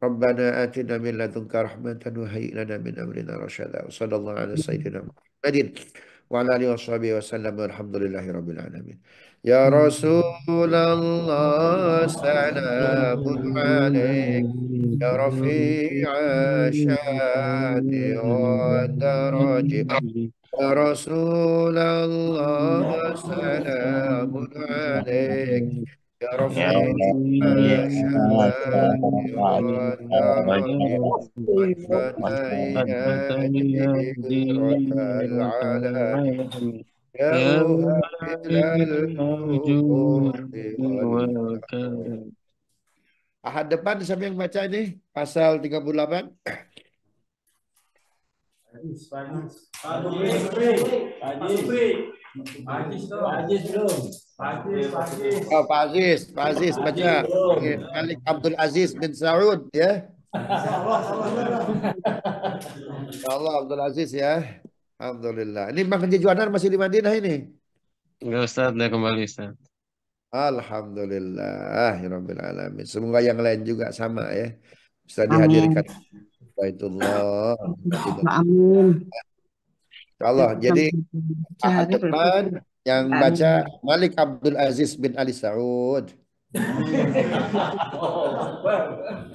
ربنا آتنا من لدنك رحمة وهيئ لنا من أمرنا رشدا وصلى الله على سيدنا محمد وعلى آله وصحبه وسلم والحمد لله رب العالمين يا رسول الله سلام عليك يا رفيع الشان والدرج يا رسول الله سلام عليك يا رفيع الشان والدرج وفنينا ذكرك العالمين يا مهبل الوجود والكرم. Ahad depan siapa yang baca ini? Pasal 38. Oh, Pak Aziz baca. Malik Abdul Aziz bin Saud ya. Allah Abdul Aziz ya. Alhamdulillah. Ini Bang Haji Juanar masih di Madinah ini? Enggak Ustaz, udah kembali Ustaz. Alhamdulillah, ya Rabbil Alamin. Semoga yang lain juga sama ya. Bisa dihadirkan. Baitullah. Amin. Allah. Jadi ahad depan yang baca Malik Abdul Aziz bin Ali Saud.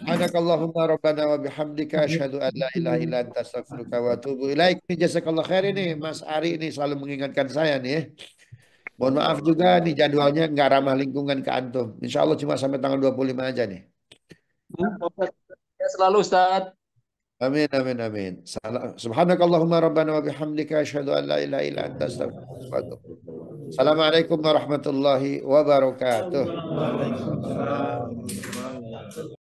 Subhanakallahumma rabbana wa bihamdika asyhadu an la ilaha illa anta astaghfiruka wa atubu ilaik. Jazakallah khair ini Mas Ari ini selalu mengingatkan saya nih ya. Mohon maaf juga nih jadwalnya nggak ramah lingkungan ke antum. Insya Allah cuma sampai tanggal 25 aja nih. Selalu Ustaz. Amin amin amin. Subhanakallahumma rabbana wa bihamdika asyhadu an la ilaha illa anta astaghfiruka wa atubu ilaik. Assalamualaikum warahmatullahi wabarakatuh.